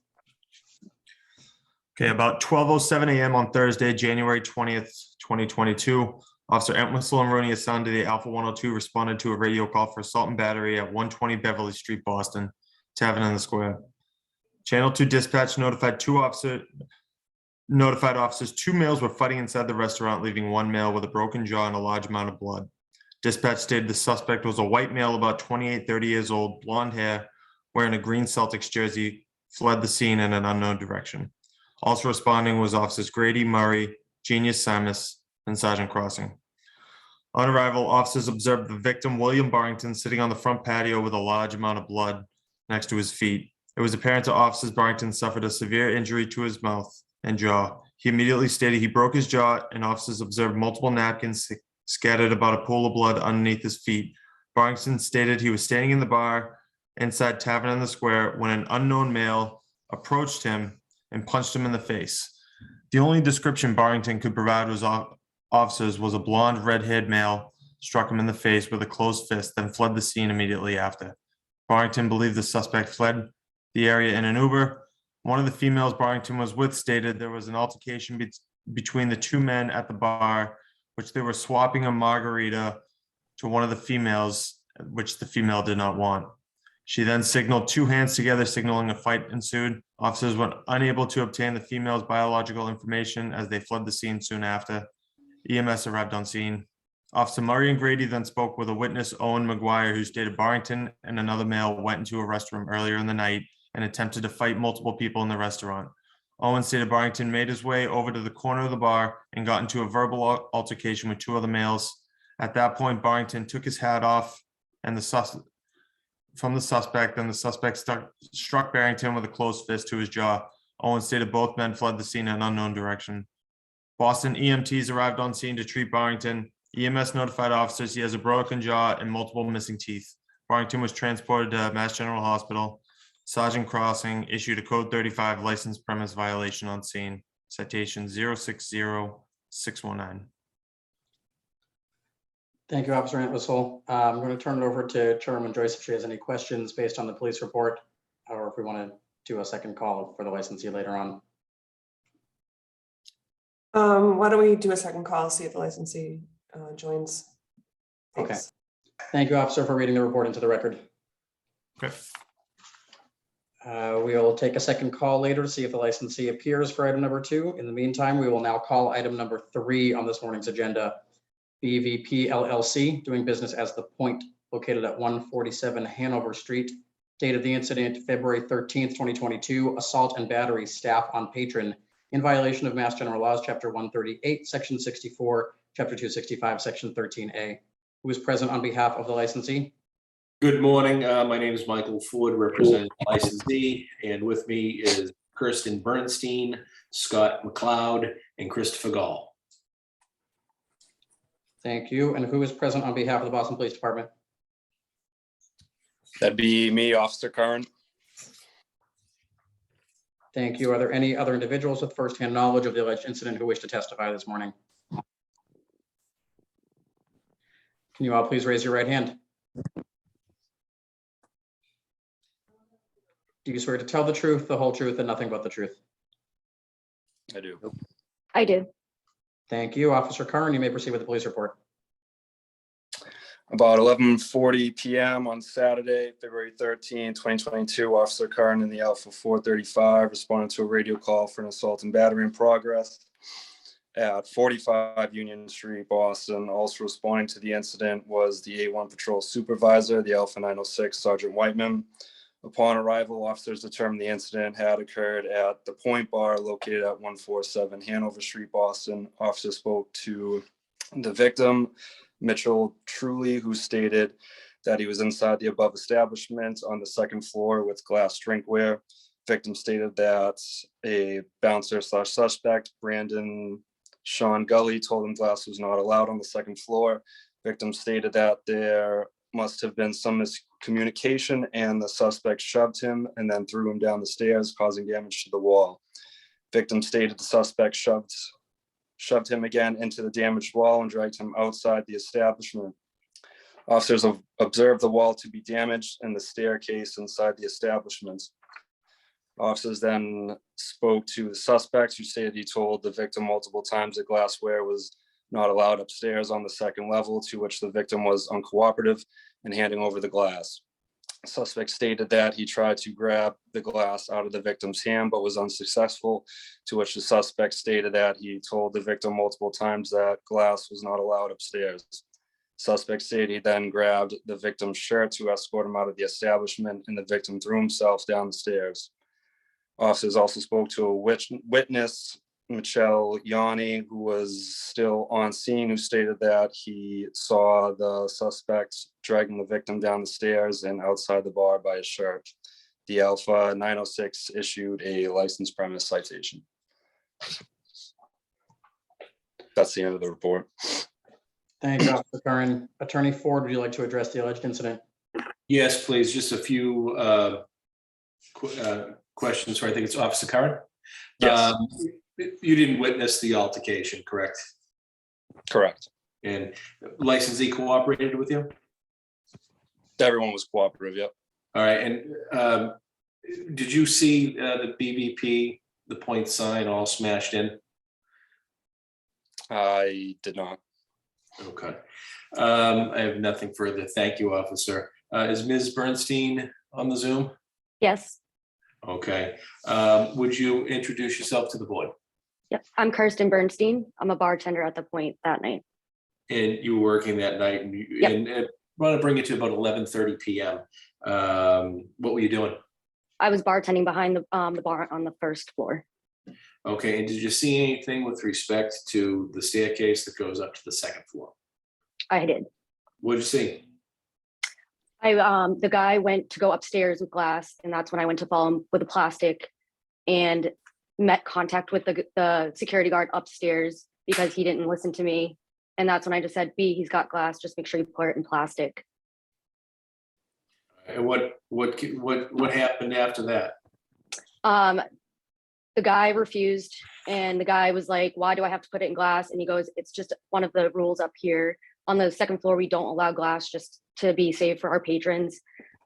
Okay, about 12:07 a.m. on Thursday, January 20th, 2022, Officer Entwistle and Rooney assigned to the Alpha 102 responded to a radio call for assault and battery at 120 Beverly Street, Boston, Tavern in the Square. Channel 2 dispatch notified officers 2 males were fighting inside the restaurant, leaving 1 male with a broken jaw and a large amount of blood. Dispatch stated the suspect was a white male about 28-30 years old, blonde hair, wearing a green Celtics jersey, fled the scene in an unknown direction. Also responding was Officers Grady, Murray, Genius Simus, and Sergeant Crossing. On arrival, officers observed the victim, William Barrington, sitting on the front patio with a large amount of blood next to his feet. It was apparent to officers Barrington suffered a severe injury to his mouth and jaw. He immediately stated he broke his jaw, and officers observed multiple napkins scattered about a pool of blood underneath his feet. Barrington stated he was standing in the bar inside Tavern in the Square when an unknown male approached him and punched him in the face. The only description Barrington could provide was officers was a blonde, red-haired male, struck him in the face with a closed fist, then fled the scene immediately after. Barrington believed the suspect fled the area in an Uber. One of the females Barrington was with stated there was an altercation between the two men at the bar, which they were swapping a margarita to one of the females, which the female did not want. She then signaled two hands together, signaling a fight ensued. Officers were unable to obtain the female's biological information as they fled the scene soon after. EMS arrived on scene. Officer Murray and Grady then spoke with a witness, Owen McGuire, who stated Barrington and another male went into a restroom earlier in the night and attempted to fight multiple people in the restaurant. Owen stated Barrington made his way over to the corner of the bar and got into a verbal altercation with two other males. At that point, Barrington took his hat off and from the suspect, then the suspect struck Barrington with a closed fist to his jaw. Owen stated both men fled the scene in an unknown direction. Boston EMTs arrived on scene to treat Barrington. EMS notified officers he has a broken jaw and multiple missing teeth. Barrington was transported to Mass General Hospital. Sergeant Crossing issued a code 35 license premise violation on scene. Citation 060619. Thank you, Officer Entwistle. I'm going to turn it over to Chairwoman Joyce if she has any questions based on the police report, or if we want to do a second call for the licensee later on. Why don't we do a second call, see if the licensee joins? Okay. Thanks. Thank you, Officer, for reading the report into the record. Okay. We will take a second call later to see if the licensee appears for item number 2. In the meantime, we will now call item number 3 on this morning's agenda. BVP LLC, doing business as The Point, located at 147 Hanover Street. Date of the incident, February 13th, 2022, assault and battery staff on patron in violation of Mass General Laws, Chapter 138, Section 64, Chapter 265, Section 13A. Who is present on behalf of the licensee? Good morning. My name is Michael Ford, representing the licensee, and with me is Kirsten Bernstein, Scott McLeod, and Christopher Gall. Thank you. And who is present on behalf of the Boston Police Department? That'd be me, Officer Curran. Thank you. Are there any other individuals with firsthand knowledge of the alleged incident who wish to testify this morning? Can you all please raise your right hand? Do you swear to tell the truth, the whole truth, and nothing but the truth? I do. I do. Thank you. Officer Curran, you may proceed with the police report. About 11:40 p.m. on Saturday, February 13, 2022, Officer Curran in the Alpha 435 responded to a radio call for an assault and battery in progress at 45 Union Street, Boston. Also responding to the incident was the A1 Patrol Supervisor, the Alpha 906, Sergeant Whiteman. Upon arrival, officers determined the incident had occurred at the Point Bar located at 147 Hanover Street, Boston. Officers spoke to the victim, Mitchell Truly, who stated that he was inside the above establishment on the second floor with glass drinkware. Victim stated that a bouncer/suspect, Brandon Sean Gully, told him glass was not allowed on the second floor. Victim stated that there must have been some miscommunication and the suspect shoved him and then threw him down the stairs, causing damage to the wall. Victim stated the suspect shoved him again into the damaged wall and dragged him outside the establishment. Officers have observed the wall to be damaged and the staircase inside the establishment. Officers then spoke to the suspect, who stated he told the victim multiple times that glassware was not allowed upstairs on the second level, to which the victim was uncooperative in handing over the glass. The suspect stated that he tried to grab the glass out of the victim's hand but was unsuccessful, to which the suspect stated that he told the victim multiple times that glass was not allowed upstairs. Suspect stated he then grabbed the victim's shirt to escort him out of the establishment, and the victim threw himself down the stairs. Officers also spoke to a witness, Michelle Yanni, who was still on scene, who stated that he saw the suspect dragging the victim down the stairs and outside the bar by his shirt. The Alpha 906 issued a license premise citation. That's the end of the report. Thank you, Officer Curran. Attorney Ford, would you like to address the alleged incident? Yes, please. Just a few questions for, I think it's Officer Curran. Yes. You didn't witness the altercation, correct? Correct. And licensee cooperated with you? Everyone was cooperative, yep. All right, and did you see the BBP, the point sign all smashed in? I did not. Okay. I have nothing further. Thank you, officer. Is Ms. Bernstein on the Zoom? Yes. Okay. Would you introduce yourself to the board? Yep. I'm Kirsten Bernstein. I'm a bartender at the Point that night. And you were working that night, and you, Yep. and I want to bring it to about 11:30 p.m. What were you doing? I was bartending behind the bar on the first floor. Okay, and did you see anything with respect to the staircase that goes up to the second floor? I did. What did you see? The guy went to go upstairs with glass, and that's when I went to follow him with a plastic and met contact with the security guard upstairs because he didn't listen to me. And that's when I just said, B, he's got glass, just make sure you pour it in plastic. And what happened after that? The guy refused, and the guy was like, why do I have to put it in glass? And he goes, it's just one of the rules up here. On the second floor, we don't allow glass just to be safe for our patrons.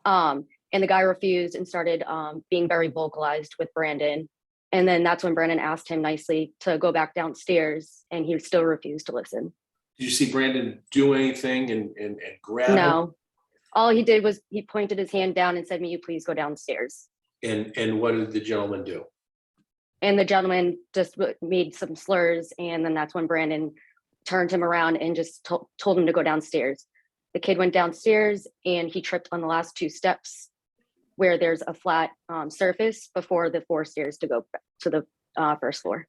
And the guy refused and started being very vocalized with Brandon. And then that's when Brandon asked him nicely to go back downstairs, and he still refused to listen. Did you see Brandon do anything and grab him? No, all he did was he pointed his hand down and said, may you please go downstairs? And what did the gentleman do? And the gentleman just made some slurs. And then that's when Brandon turned him around and just told him to go downstairs. The kid went downstairs and he tripped on the last two steps where there's a flat surface before the 4 stairs to go to the first floor.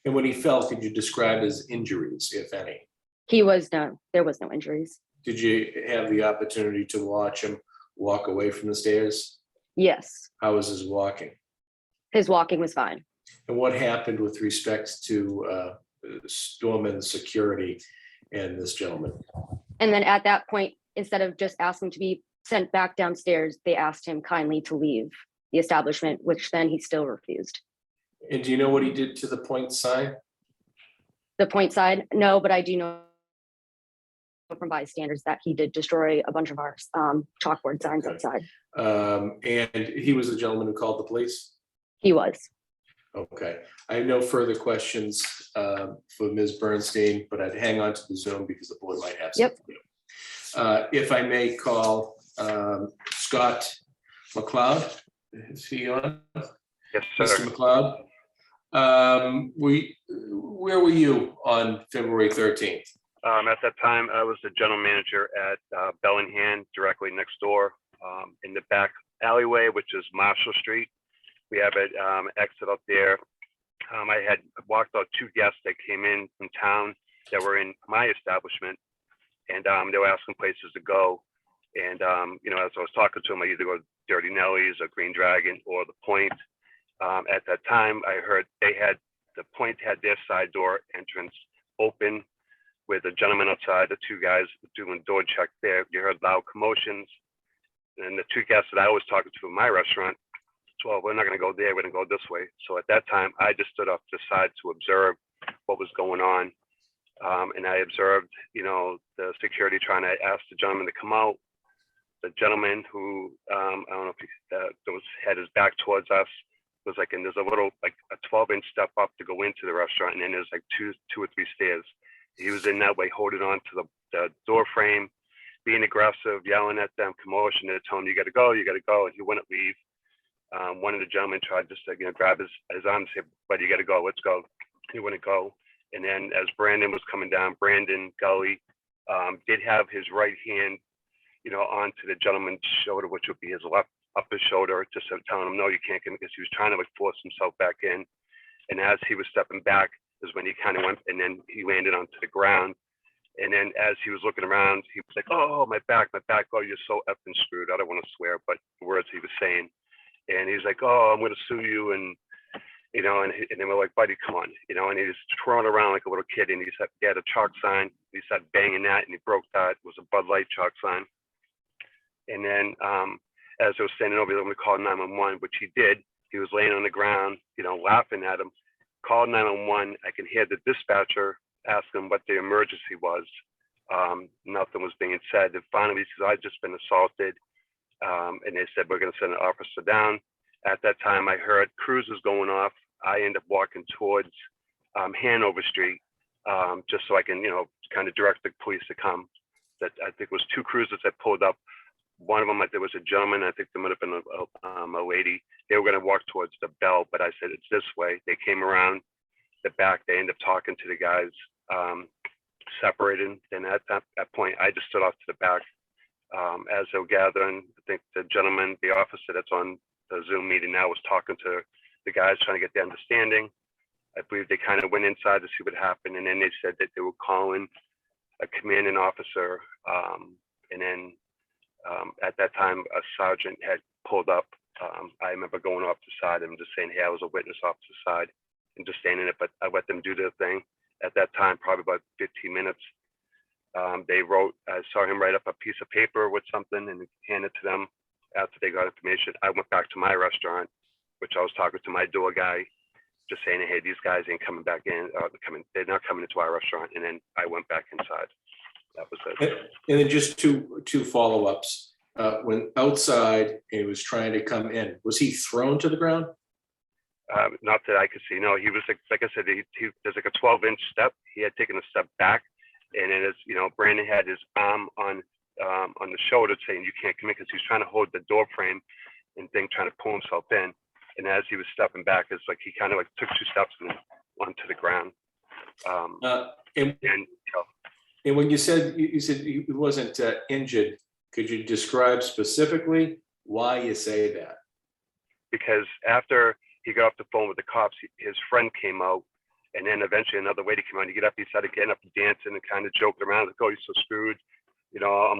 And when he fell, could you describe his injuries, if any? There was no injuries. Did you have the opportunity to watch him walk away from the stairs? Yes, How was his walking? his walking was fine. And what happened with respect to Storm security and this gentleman? And then at that point, instead of just asking to be sent back downstairs, they asked him kindly to leave the establishment, which then he still refused. And do you know what he did to the point sign? The Point side, no, but I do know from bystanders that he did destroy a bunch of our chalkboard signs outside. And he was the gentleman who called the police? He was. Okay, I have no further questions for Ms. Bernstein, but I'd hang on to the Zoom because the board might have Yep. something. If I may call Scott McLeod, is he on? Yes, sir. Mr. McLeod, where were you on February 13th? At that time, I was the general manager at Bellingham, directly next door, in the back alleyway, which is Marshall Street. We have an exit up there. I had walked out 2 guests that came in from town that were in my establishment, and they were asking places to go. And as I was talking to them, I either go to Dirty Nelly's or Green Dragon or the Point. At that time, I heard the Point had their side door entrance open with a gentleman outside, the 2 guys doing door check there. You heard loud commotions. And the 2 guests that I was talking to in my restaurant, well, we're not going to go there, we're going to go this way. So at that time, I just stood up to the side to observe what was going on. And I observed, the security trying to ask the gentleman to come out. The gentleman who, I don't know if he had his back towards us, was like, and there's a little, like a 12-inch step up to go into the restaurant. And then there's like 2 or 3 stairs. He was in that way, holding on to the door frame, being aggressive, yelling at them, commotion. They're telling him, you got to go, and he wouldn't leave. One of the gentlemen tried just to grab his arm and say, buddy, you got to go, let's go. He wouldn't go. And then as Brandon was coming down, Brandon Gully did have his right hand, onto the gentleman's shoulder, which would be his left upper shoulder, just telling him, no, you can't get in, because he was trying to force himself back in. And as he was stepping back is when he kind of went, and then he landed onto the ground. And then as he was looking around, he was like, oh, my back, oh, you're so effing screwed. I don't want to swear, but the words he was saying. And he's like, oh, I'm going to sue you. And, and then we're like, buddy, come on, and he was twirling around like a little kid. And he had a chalk sign. He started banging that, and he broke that. It was a Bud Light chalk sign. And then as I was standing over there, we called 911, which he did. He was laying on the ground, laughing at him. Called 911. I can hear the dispatcher ask him what the emergency was. Nothing was being said. And finally, he says, I've just been assaulted. And they said, we're going to send an officer down. At that time, I heard cruisers going off. I end up walking towards Hanover Street, just so I can, kind of direct the police to come. That I think was 2 cruisers that pulled up. One of them, there was a gentleman. I think there might have been a lady. They were going to walk towards the bell, but I said, it's this way. They came around the back. They ended up talking to the guys, separated. And at that point, I just stood off to the back. As they were gathering, I think the gentleman, the officer that's on the Zoom meeting now, was talking to the guys, trying to get the understanding. I believe they kind of went inside to see what happened, and then they said that they were calling a commanding officer, and then at that time a sergeant had pulled up. I remember going off the side and just saying, hey, I was a witness off the side, and just standing it, but I let them do their thing. At that time, probably about 15 minutes, they wrote, I saw him write up a piece of paper with something and hand it to them. After they got information, I went back to my restaurant, which I was talking to my door guy, just saying, hey, these guys ain't coming back in, they're not coming into our restaurant. And then I went back inside. That was it. And then just two follow-ups. When outside and he was trying to come in, was he thrown to the ground? Not that I could see. No, he was like I said, there's like a 12-inch step. He had taken a step back, and then as Brandon had his arm on the shoulder saying, you can't come in, because he was trying to hold the door frame and trying to pull himself in. And as he was stepping back, it's like he kind of took 2 steps and then went to the ground. And when you said he wasn't injured, could you describe specifically why you say that? Because after he got off the phone with the cops, his friend came out, and then eventually another lady came out. He started getting up and dancing and kind of joking around, like, oh, you're so screwed. I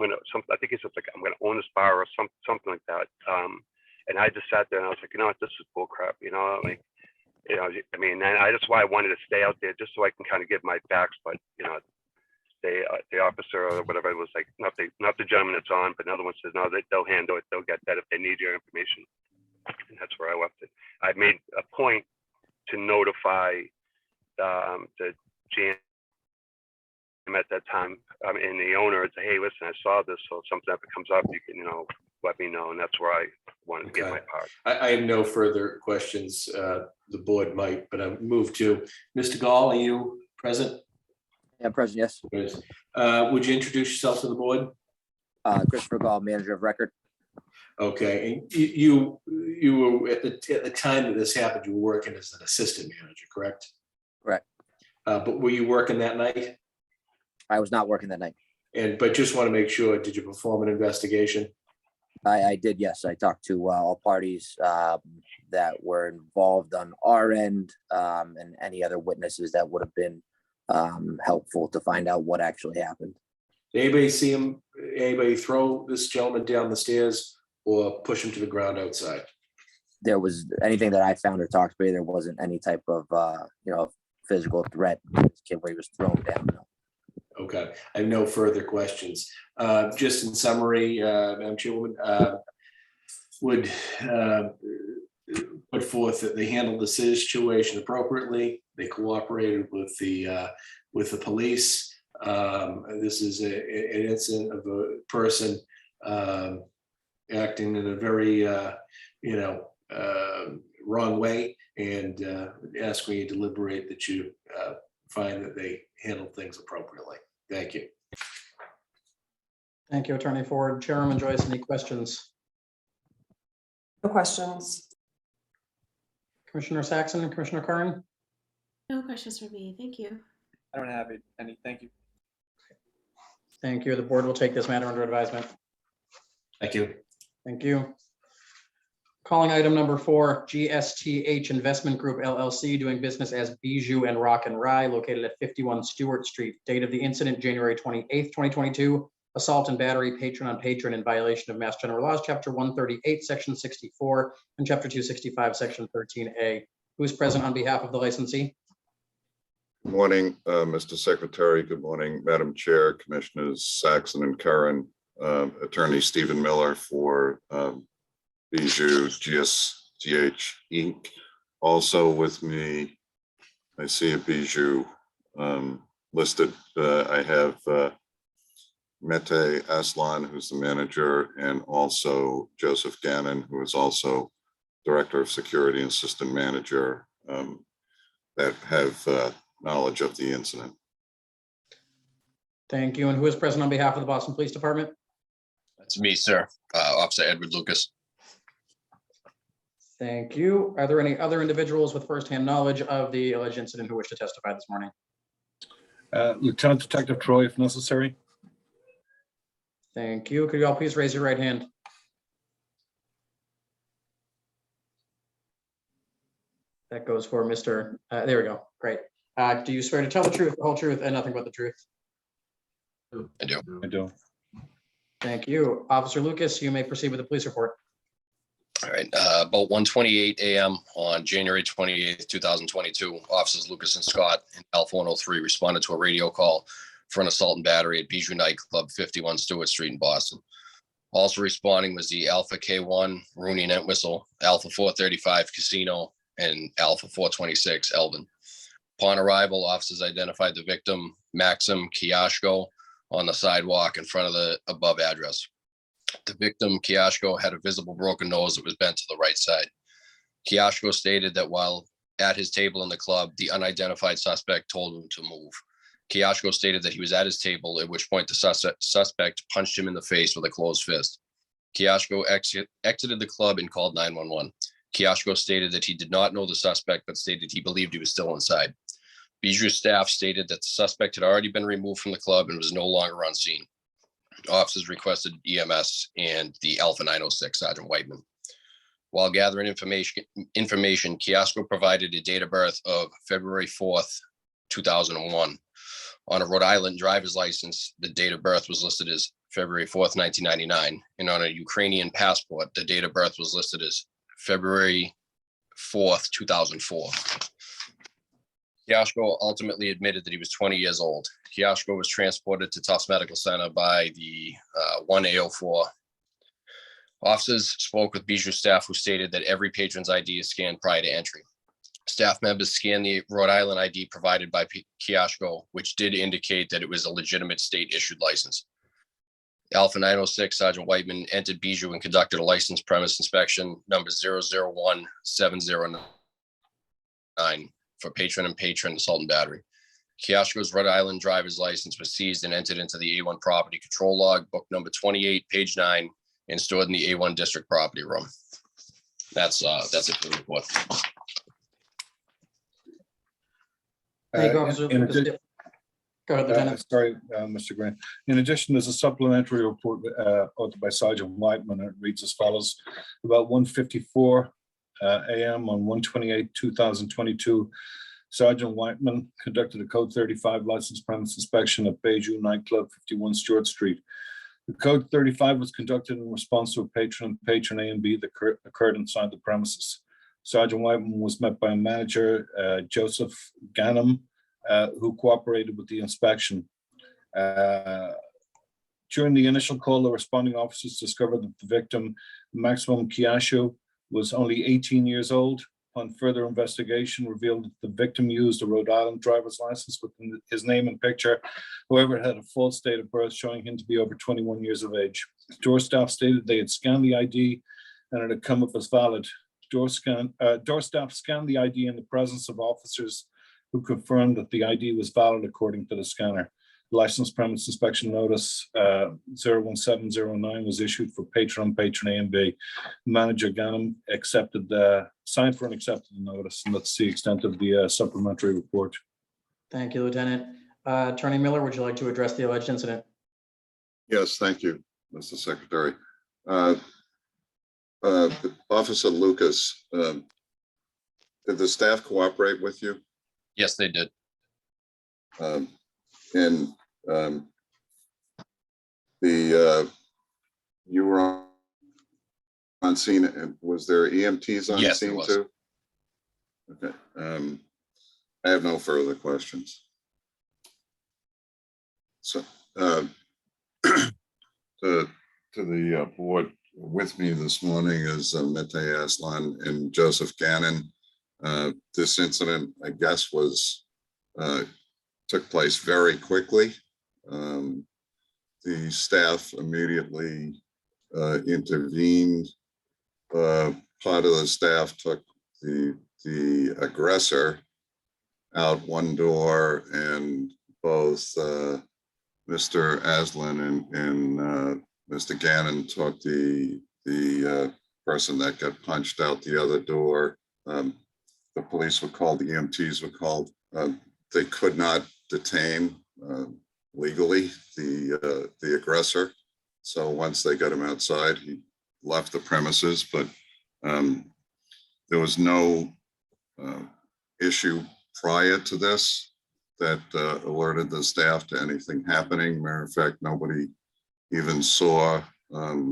think he said, like, I'm gonna own this bar or something like that. And I just sat there and I was like, this is bull crap. That's why I wanted to stay out there, just so I can kind of give my facts. But the officer or whatever was like, not the gentleman that's on, but another one says, no, they'll handle it. They'll get that if they need your information. And that's where I left it. I made a point to notify the GM at that time, and the owner, and say, hey, listen, I saw this, so if something ever comes up, you can, let me know. And that's where I wanted to get my part. I have no further questions. The board might, but I move to Mr. Gall. Are you present? Yeah, I'm present, yes. Would you introduce yourself to the board? Christopher Gall, manager of record. Okay, and you were at the time that this happened, you were working as an assistant manager, correct? Correct. But were you working that night? I was not working that night. But just want to make sure, did you perform an investigation? I did, yes. I talked to all parties that were involved on our end, and any other witnesses that would have been helpful to find out what actually happened. Did anybody see him, anybody throw this gentleman down the stairs or push him to the ground outside? There was anything that I found or talked to, there wasn't any type of physical threat to this kid where he was thrown down. Okay, I have no further questions. Just in summary, Madam Chairwoman, would put forth that they handled the situation appropriately. They cooperated with the police. This is an incident of a person acting in a very wrong way, and ask when you deliberate that you find that they handled things appropriately. Thank you. Thank you, Attorney Ford. Chairman Joyce, any questions? No questions. Commissioner Saxon, Commissioner Curran? No questions for me. Thank you. I don't have any. Thank you. Thank you. The board will take this matter under advisement. Thank you. Thank you. Calling item number 4, GSTH Investment Group LLC, doing business as Bijou and Rock and Rye, located at 51 Stewart Street. Date of the incident, January 28th, 2022. Assault and battery, patron on patron, in violation of Mass General Laws, Chapter 138, Section 64, and Chapter 265, Section 13A. Who is present on behalf of the licensee? Good morning, Mr. Secretary. Good morning, Madam Chair, Commissioners Saxon and Curran. Attorney Stephen Miller for Bijou GSTH Inc. Also with me, I see a Bijou listed. I have Mete Aslan, who's the manager, and also Joseph Gannon, who is also Director of Security and Assistant Manager, that have knowledge of the incident. Thank you. And who is present on behalf of the Boston Police Department? That's me, sir. Officer Edward Lucas. Thank you. Are there any other individuals with firsthand knowledge of the alleged incident who wish to testify this morning? Lieutenant Detective Troy, if necessary. Thank you. Could you all please raise your right hand? That goes for Mr. There we go. Great. Do you swear to tell the truth, the whole truth, and nothing but the truth? I do. I do. Thank you. Officer Lucas, you may proceed with the police report. All right. About 1:28 a.m. on January 28th, 2022, officers Lucas and Scott in Alpha 103 responded to a radio call for an assault and battery at Bijou Nightclub, 51 Stewart Street in Boston. Also responding was the Alpha K1 Rooney and Entwistle, Alpha 435 Casino, and Alpha 426 Elvin. Upon arrival, officers identified the victim, Maxim Kiashko, on the sidewalk in front of the above address. The victim, Kiashko, had a visible broken nose that was bent to the right side. Kiashko stated that while at his table in the club, the unidentified suspect told him to move. Kiashko stated that he was at his table, at which point the suspect punched him in the face with a closed fist. Kiashko exited the club and called 911. Kiashko stated that he did not know the suspect, but stated he believed he was still inside. Bijou staff stated that the suspect had already been removed from the club and was no longer on scene. Officers requested EMS and the Alpha 906 Sergeant Whiteman. While gathering information, Kiashko provided a date of birth of February 4th, 2001. On a Rhode Island driver's license, the date of birth was listed as February 4th, 1999. And on a Ukrainian passport, the date of birth was listed as February 4th, 2004. Kiashko ultimately admitted that he was 20 years old. Kiashko was transported to Tufts Medical Center by the 1A04. Officers spoke with Bijou staff who stated that every patron's ID is scanned prior to entry. Staff members scanned the Rhode Island ID provided by Kiashko, which did indicate that it was a legitimate state-issued license. Alpha 906 Sergeant Whiteman entered Bijou and conducted a license premise inspection number 001709 for patron and patron assault and battery. Kiashko's Rhode Island driver's license was seized and entered into the A1 property control log, book number 28, page 9, and stored in the A1 district property room. That's it for the report. Thank you, Officer Lucas. Go ahead, Lieutenant. Sorry, Mr. Grant. In addition, there's a supplementary report authored by Sergeant Whiteman. It reads as follows. About 1:54 a.m. on 1/28/2022, Sergeant Whiteman conducted a Code 35 license premise inspection at Bijou Nightclub, 51 Stewart Street. The Code 35 was conducted in response to a patron A and B that occurred inside the premises. Sergeant Whiteman was met by a manager, Joseph Gannon, who cooperated with the inspection. During the initial call, the responding officers discovered that the victim, Maximum Kiashko, was only 18 years old. On further investigation, revealed that the victim used a Rhode Island driver's license with his name and picture. However, it had a false date of birth showing him to be over 21 years of age. Door staff stated they had scanned the ID and it had come up as valid. Door staff scanned the ID in the presence of officers who confirmed that the ID was valid according to the scanner. The license premise inspection notice 01709 was issued for patron A and B. Manager Gannon signed for and accepted the notice, and that's the extent of the supplementary report. Thank you, Lieutenant. Attorney Miller, would you like to address the alleged incident? Yes, thank you, Mr. Secretary. Officer Lucas, did the staff cooperate with you? Yes, they did. You were on scene, and was there EMTs on Yes, scene too? Okay. I have no further questions. So to the board, with me this morning is Mete Aslan and Joseph Gannon. This incident, I guess, took place very quickly. the staff immediately intervened. Part of the staff took the aggressor out one door, and both Mr. Aslan and Mr. Gannon took the person that got punched out the other door. The police were called, the EMTs were called. They could not detain legally the aggressor. So once they got him outside, he left the premises, but there was no issue prior to this that alerted the staff to anything happening. Matter of fact, nobody even saw a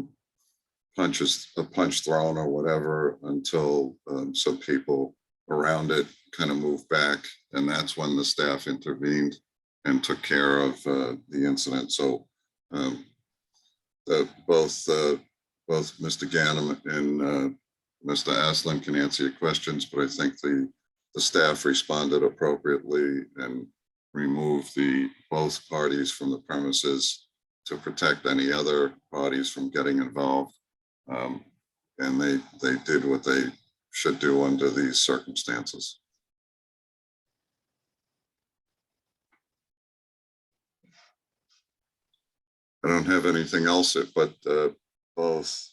punch thrown or whatever until some people around it kind of moved back, and that's when the staff intervened and took care of the incident. So both Mr. Gannon and Mr. Aslan can answer your questions, but I think the staff responded appropriately and removed both parties from the premises to protect any other parties from getting involved. And they did what they should do under these circumstances. I don't have anything else, but both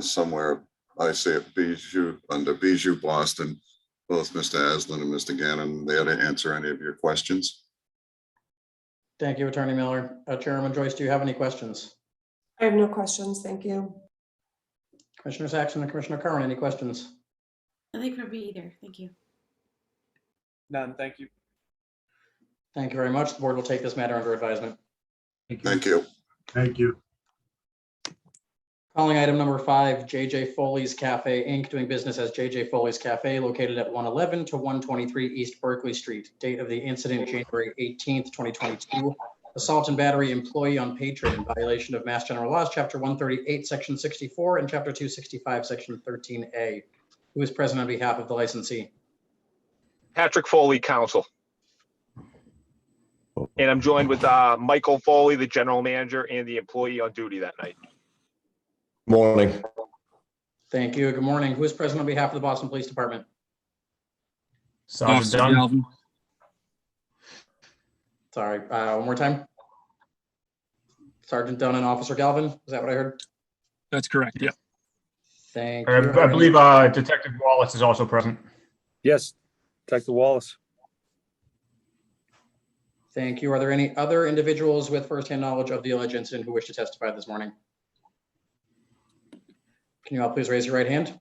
somewhere I say at Bijou, under Bijou Boston, both Mr. Aslan and Mr. Gannon there to answer any of your questions. Thank you, Attorney Miller. Chairman Joyce, do you have any questions? I have no questions. Thank you. Commissioner Saxon and Commissioner Curran, any questions? Nothing from me either. Thank you. None, thank you. Thank you very much. The board will take this matter under advisement. Thank you. Thank you. Calling item number 5, JJ Foley's Cafe, Inc., doing business as JJ Foley's Cafe, located at 111 to 123 East Berkeley Street. Date of the incident, January 18th, 2022. Assault and battery employee on patron in violation of Mass General Laws, Chapter 138, Section 64, and Chapter 265, Section 13A. Who is present on behalf of the licensee? Patrick Foley, counsel. And I'm joined with Michael Foley, the general manager, and the employee on duty that night. Morning. Thank you. Good morning. Who is present on behalf of the Boston Police Department? Sergeant Dunn. Sorry, one more time. Sergeant Dunn and Officer Galvin, is that what I heard? That's correct, yeah. Thank you. I believe Detective Wallace is also present. Yes, Detective Wallace. Thank you. Are there any other individuals with firsthand knowledge of the alleged incident who wish to testify this morning? Can you all please raise your right hand?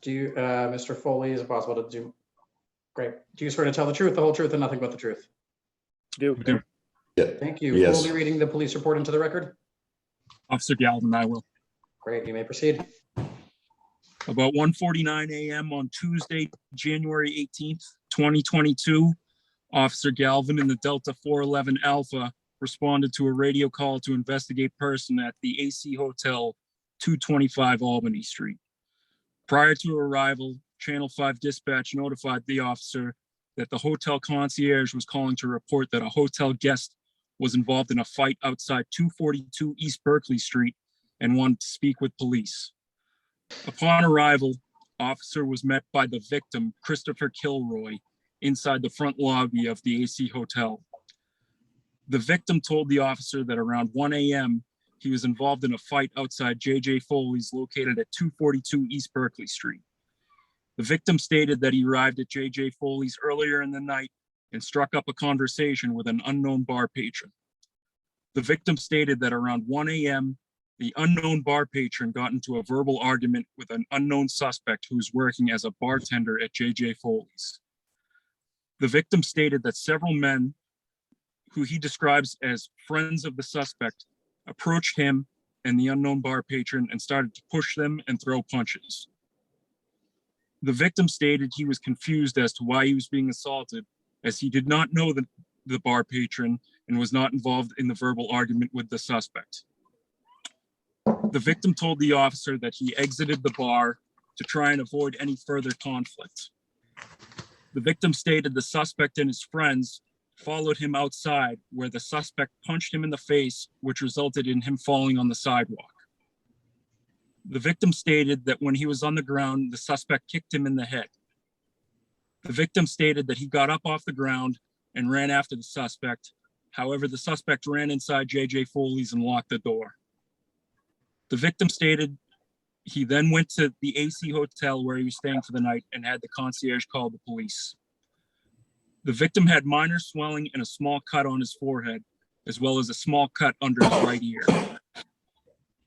Do you, Mr. Foley, is it possible to do? Great. Do you swear to tell the truth, the whole truth, and nothing but the truth? Do. Yeah. Thank you. Yes. Who will be reading the police report into the record? Officer Galvin, I will. Great, you may proceed. About 1:49 a.m. on Tuesday, January 18th, 2022, Officer Galvin in the Delta 411 Alpha responded to a radio call to investigate person at the AC Hotel, 225 Albany Street. Prior to arrival, Channel 5 dispatch notified the officer that the hotel concierge was calling to report that a hotel guest was involved in a fight outside 242 East Berkeley Street and wanted to speak with police. Upon arrival, officer was met by the victim, Christopher Kilroy, inside the front lobby of the AC Hotel. The victim told the officer that around 1 a.m., he was involved in a fight outside JJ Foley's located at 242 East Berkeley Street. The victim stated that he arrived at JJ Foley's earlier in the night and struck up a conversation with an unknown bar patron. The victim stated that around 1 a.m., the unknown bar patron got into a verbal argument with an unknown suspect who was working as a bartender at JJ Foley's. The victim stated that several men, who he describes as friends of the suspect, approached him and the unknown bar patron and started to push them and throw punches. The victim stated he was confused as to why he was being assaulted, as he did not know the bar patron and was not involved in the verbal argument with the suspect. The victim told the officer that he exited the bar to try and avoid any further conflict. The victim stated the suspect and his friends followed him outside, where the suspect punched him in the face, which resulted in him falling on the sidewalk. The victim stated that when he was on the ground, the suspect kicked him in the head. The victim stated that he got up off the ground and ran after the suspect. However, the suspect ran inside J.J. Foley's and locked the door. The victim stated he then went to the AC hotel where he was staying for the night and had the concierge call the police. The victim had minor swelling and a small cut on his forehead, as well as a small cut under his right ear.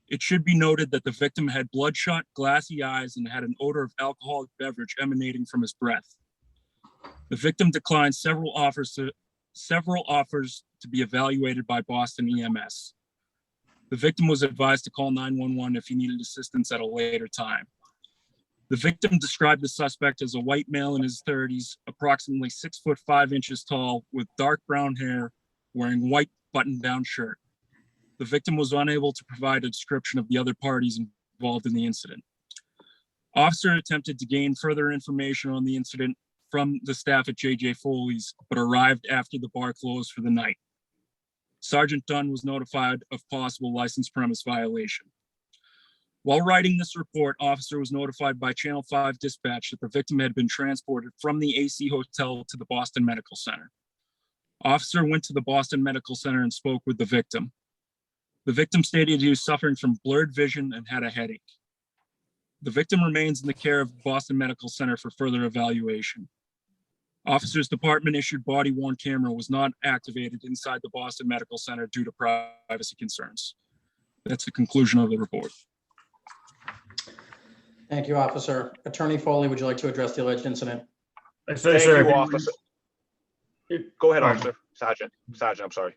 It should be noted that the victim had bloodshot, glassy eyes and had an odor of alcoholic beverage emanating from his breath. The victim declined several offers to be evaluated by Boston EMS. The victim was advised to call 911 if he needed assistance at a later time. The victim described the suspect as a white male in his 30s, approximately 6'5" tall, with dark brown hair, wearing white button-down shirt. The victim was unable to provide a description of the other parties involved in the incident. Officer attempted to gain further information on the incident from the staff at J.J. Foley's, but arrived after the bar closed for the night. Sergeant Dunn was notified of possible license premise violation. While writing this report, officer was notified by Channel 5 dispatch that the victim had been transported from the AC hotel to the Boston Medical Center. Officer went to the Boston Medical Center and spoke with the victim. The victim stated he was suffering from blurred vision and had a headache. The victim remains in the care of Boston Medical Center for further evaluation. Officer's department issued body-worn camera was not activated inside the Boston Medical Center due to privacy concerns. That's the conclusion of the report. Thank you, Officer. Attorney Foley, would you like to address the alleged incident? Thank you, Officer. Go ahead, All right. Officer. Sergeant, I'm sorry.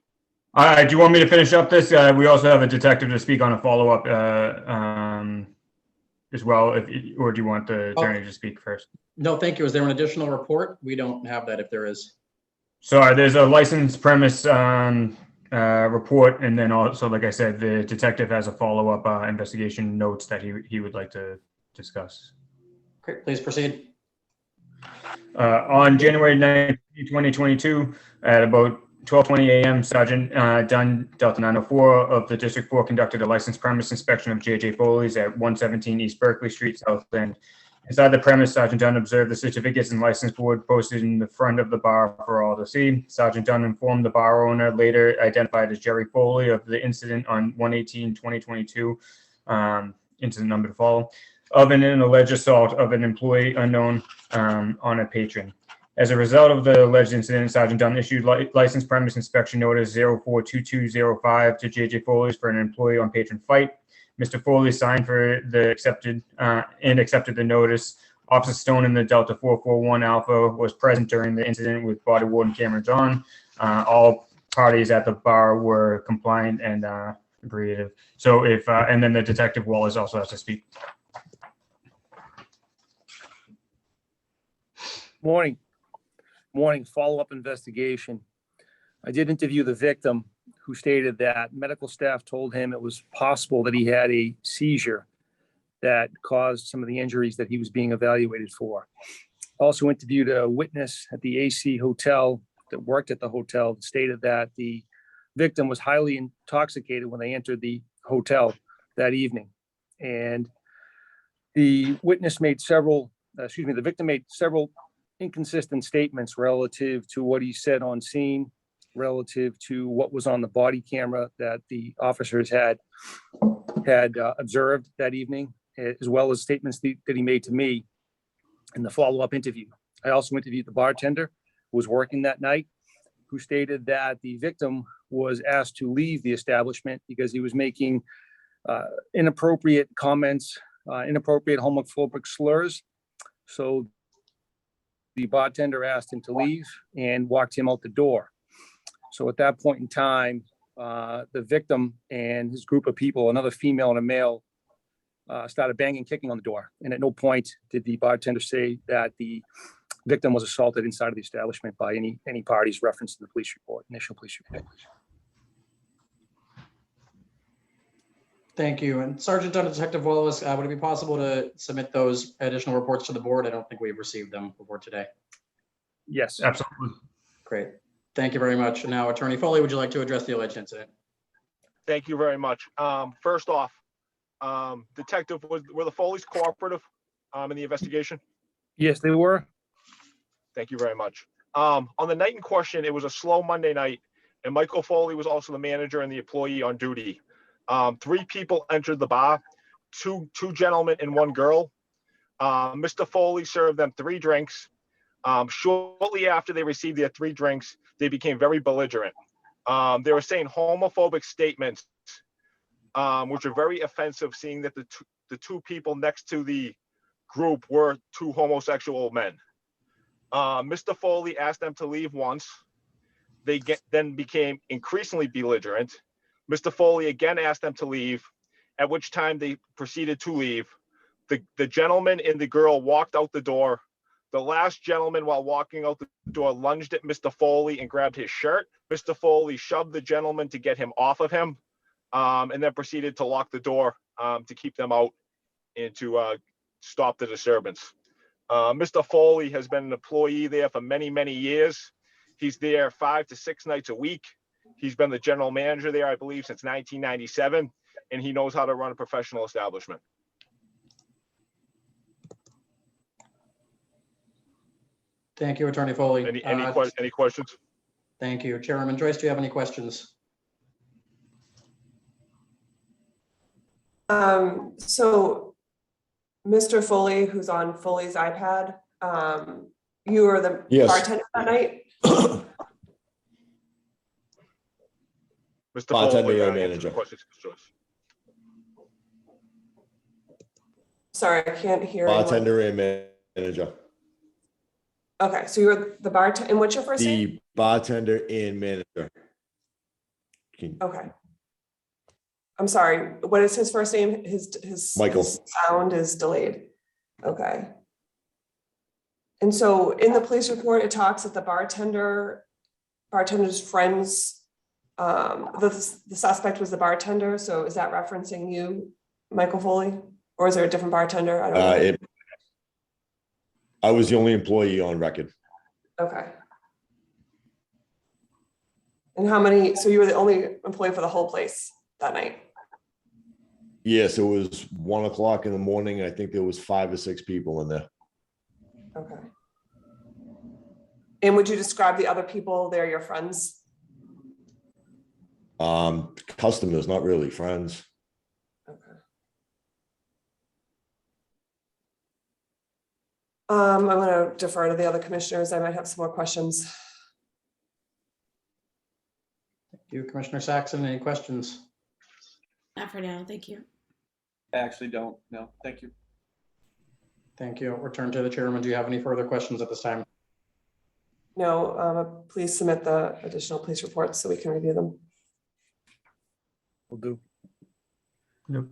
All right, do you want me to finish up this? We also have a detective to speak on a follow-up as well, or do you want the attorney to speak first? No, thank you. Is there an additional report? We don't have that if there is. So there's a license premise report, and then also, like I said, the detective has a follow-up investigation notes that he would like to discuss. Great, please proceed. On January 9th, 2022, at about 12:20 a.m., Sergeant Dunn, Delta 904 of the District 4 conducted a license premise inspection of J.J. Foley's at 117 East Berkeley Street, South End. Inside the premise, Sergeant Dunn observed the certificates and license board posted in the front of the bar for all to see. Sergeant Dunn informed the bar owner, later identified as Jerry Foley, of the incident on 1/18/2022, incident number to follow, of an alleged assault of an employee unknown on a patron. As a result of the alleged incident, Sergeant Dunn issued license premise inspection notice 042205 to J.J. Foley's for an employee on patron fight. Mr. Foley signed for the accepted the notice. Officer Stone in the Delta 441 Alpha was present during the incident with body worn cameras on. All parties at the bar were compliant and agreeable. So and then the detective Wallace also has to speak. Morning, follow-up investigation. I did interview the victim, who stated that medical staff told him it was possible that he had a seizure that caused some of the injuries that he was being evaluated for. Also interviewed a witness at the AC hotel that worked at the hotel that stated that the victim was highly intoxicated when they entered the hotel that evening. And the victim made several inconsistent statements relative to what he said on scene, relative to what was on the body camera that the officers had observed that evening, as well as statements that he made to me in the follow-up interview. I also interviewed the bartender who was working that night, who stated that the victim was asked to leave the establishment because he was making inappropriate comments, inappropriate homophobic slurs. So the bartender asked him to leave and walked him out the door. So at that point in time, the victim and his group of people, another female and a male, started banging, kicking on the door. And at no point did the bartender say that the victim was assaulted inside of the establishment by any parties referenced in the police report, initial police report. Thank you. And Sergeant Dunn, Detective Wallace, would it be possible to submit those additional reports to the board? I don't think we've received them before today. Yes. Absolutely. Great. Thank you very much. Now, Attorney Foley, would you like to address the alleged incident? Thank you very much. First off, Detective, were the Foley's cooperative in the investigation? Yes, they were. Thank you very much. On the night in question, it was a slow Monday night, and Michael Foley was also the manager and the employee on duty. 3 people entered the bar, two gentlemen and 1 girl. Mr. Foley served them 3 drinks. Shortly after they received their 3 drinks, they became very belligerent. They were saying homophobic statements, which are very offensive, seeing that the 2 people next to the group were 2 homosexual men. Mr. Foley asked them to leave once. They then became increasingly belligerent. Mr. Foley again asked them to leave, at which time they proceeded to leave. The gentleman and the girl walked out the door. The last gentleman, while walking out the door, lunged at Mr. Foley and grabbed his shirt. Mr. Foley shoved the gentleman to get him off of him, and then proceeded to lock the door to keep them out and to stop the disturbance. Mr. Foley has been an employee there for many, many years. He's there 5 to 6 nights a week. He's been the general manager there, I believe, since 1997, and he knows how to run a professional establishment. Thank you, Attorney Foley. Any questions? Thank you. Chairman Joyce, do you have any questions? So Mr. Foley, who's on Foley's iPad, you were the Yes. bartender that night? Mr. Bartender Foley, and answer the manager. questions, Joyce. Sorry, I can't hear anyone. Bartender and manager. Okay, so you were the bartender, and what's your first name? The bartender and manager. Okay. I'm sorry, what is his first name? His Michael. his sound is delayed. Okay. And so in the police report, it talks that the bartender's friends, the suspect was the bartender. So is that referencing you, Michael Foley? Or is there a different bartender? I don't know. I was the only employee on record. Okay. And how many, so you were the only employee for the whole place that night? Yes, it was 1 o'clock in the morning. I think there was 5 or 6 people in there. Okay. And would you describe the other people there, your friends? Customers, not really friends. I'm going to defer to the other commissioners. I might have some more questions. Thank you, Commissioner Saxon. Any questions? Not for now, thank you. I actually don't. No, thank you. Thank you. Return to the chairman. Do you have any further questions at this time? No, please submit the additional police reports so we can review them. Will do. Yep.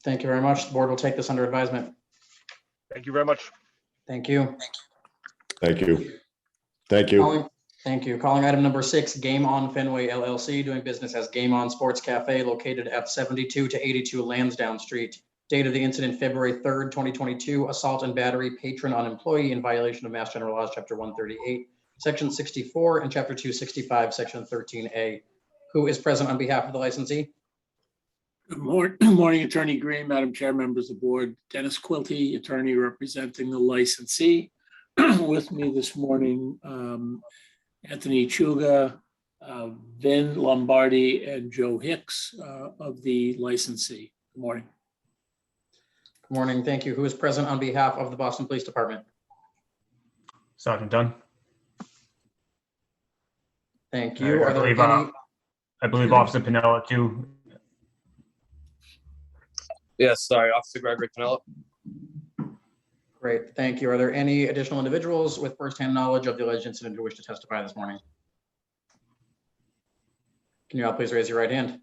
Thank you very much. The board will take this under advisement. Thank you very much. Thank you. Thank you. Thank you. Thank you. Calling item number 6, Game On Fenway LLC, doing business as Game On Sports Cafe located at 72 to 82 Lansdowne Street. Date of the incident, February 3rd, 2022, assault and battery, patron on employee in violation of Mass General Laws, Chapter 138, Section 64, and Chapter 265, Section 13A. Who is present on behalf of the licensee? Good morning, Attorney Green, Madam Chair, members of the board. Dennis Quilty, attorney representing the licensee. With me this morning, Anthony Chuga, Vin Lombardi, and Joe Hicks of the licensee. Good morning. Good morning. Thank you. Who is present on behalf of the Boston Police Department? Sergeant Dunn. Thank you. Are there I believe Officer Pinella too. Yes, sorry, Officer Gregory Pinella. Great, thank you. Are there any additional individuals with firsthand knowledge of the alleged incident who wish to testify this morning? Can you all please raise your right hand?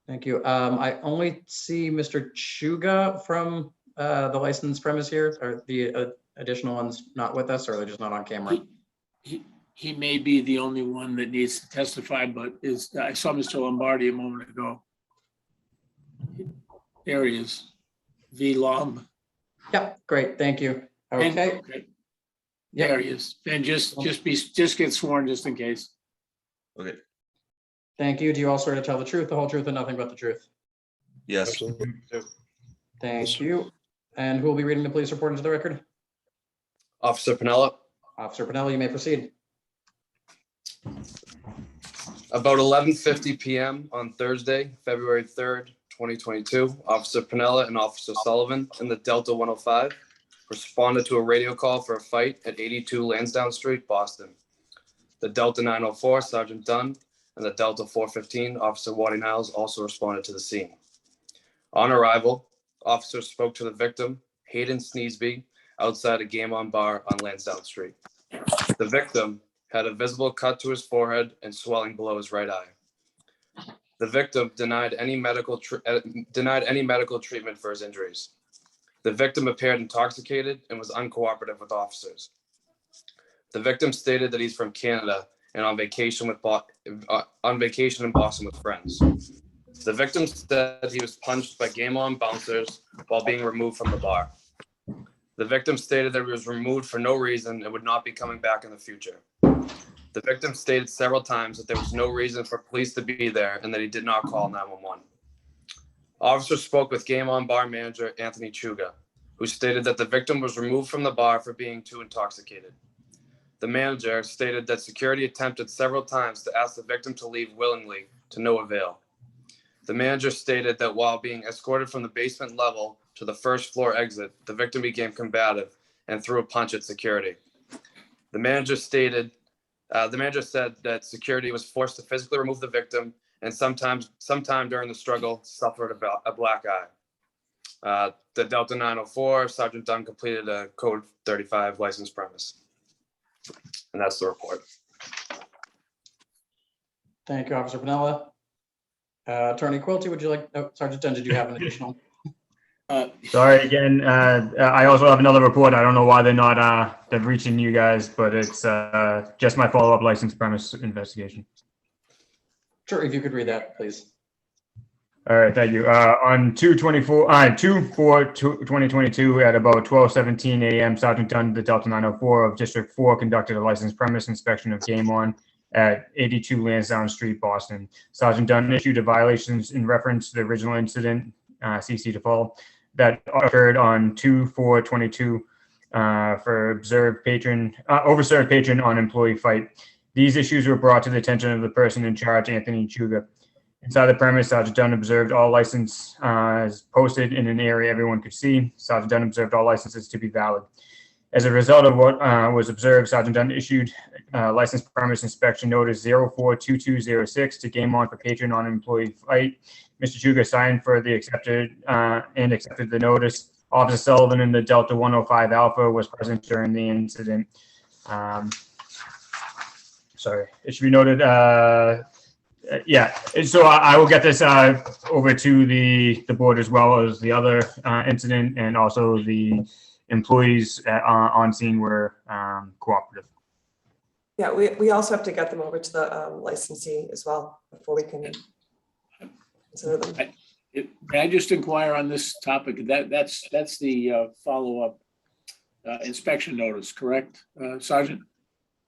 Thank you. I only see Mr. Chuga from the licensed premise here. Are the additional ones not with us, or are they just not on camera? He may be the only one that needs to testify, but I saw Mr. Lombardi a moment ago. There he is. V. Lomb. Yep, great, thank you. Okay. Yep. There he is. And just get sworn just in case. Okay. Thank you. Do you all swear to tell the truth, the whole truth, and nothing but the truth? Yes. Thank you. And who will be reading the police report into the record? Officer Pinella. Officer Pinella, you may proceed. About 11:50 p.m. on Thursday, February 3rd, 2022, Officer Pinella and Officer Sullivan in the Delta 105 responded to a radio call for a fight at 82 Lansdowne Street, Boston. The Delta 904, Sergeant Dunn, and the Delta 415, Officer Waddy Niles, also responded to the scene. On arrival, officers spoke to the victim, Hayden Sneesby, outside a Game On bar on Lansdowne Street. The victim had a visible cut to his forehead and swelling below his right eye. The victim denied any medical treatment for his injuries. The victim appeared intoxicated and was uncooperative with officers. The victim stated that he's from Canada and on vacation in Boston with friends. The victim said he was punched by Game On bouncers while being removed from the bar. The victim stated that he was removed for no reason and would not be coming back in the future. The victim stated several times that there was no reason for police to be there and that he did not call 911. Officers spoke with Game On bar manager Anthony Chuga, who stated that the victim was removed from the bar for being too intoxicated. The manager stated that security attempted several times to ask the victim to leave willingly, to no avail. The manager stated that while being escorted from the basement level to the first floor exit, the victim became combative and threw a punch at security. The manager said that security was forced to physically remove the victim and sometime during the struggle suffered a black eye. The Delta 904, Sergeant Dunn completed a code 35 license premise. And that's the report. Thank you, Officer Pinella. Attorney Quilty, would you like, Sergeant Dunn, did you have an additional? Sorry again. I also have another report. I don't know why they're reaching you guys, but it's just my follow-up license premise investigation. Sure, if you could read that, please. All right, thank you. On 2/4/2022 at about 12:17 a.m., Sergeant Dunn, the Delta 904 of District 4 conducted a license premise inspection of Game On at 82 Lansdowne Street, Boston. Sergeant Dunn issued a violations in reference to the original incident, CC default, that occurred on 2/4/22 for overserved patron on employee fight. These issues were brought to the attention of the person in charge, Anthony Chuga. Inside the premise, Sergeant Dunn observed all licenses posted in an area everyone could see. Sergeant Dunn observed all licenses to be valid. As a result of what was observed, Sergeant Dunn issued license premise inspection notice 042206 to Game On for patron on employee fight. Mr. Chuga signed for the accepted the notice. Officer Sullivan in the Delta 105 Alpha was present during the incident. Sorry, it should be noted. Yeah, so I will get this over to the board as well as the other incident, and also the employees on scene were cooperative. Yeah, we also have to get them over to the licensee as well before we can consider them. May I just inquire on this topic? That's the follow-up inspection notice, correct, Sergeant?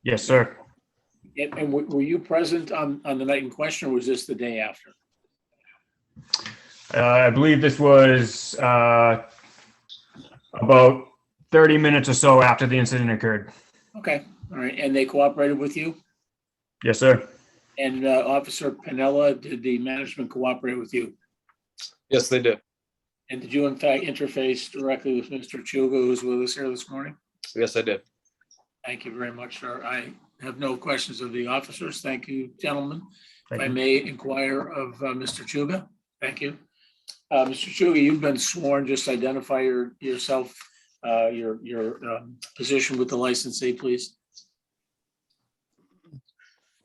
Yes, sir. And were you present on the night in question, or was this the day after? I believe this was about 30 minutes or so after the incident occurred. Okay, all right. And they cooperated with you? Yes, sir. And Officer Pinella, did the management cooperate with you? Yes, they did. And did you in fact interface directly with Mr. Chuga, who's with us here this morning? Yes, I did. Thank you very much, sir. I have no questions of the officers. Thank you, gentlemen. Thank if you. I may inquire of Mr. Chuga. Thank you. Mr. Chuga, you've been sworn. Just identify yourself, your position with the licensee, please.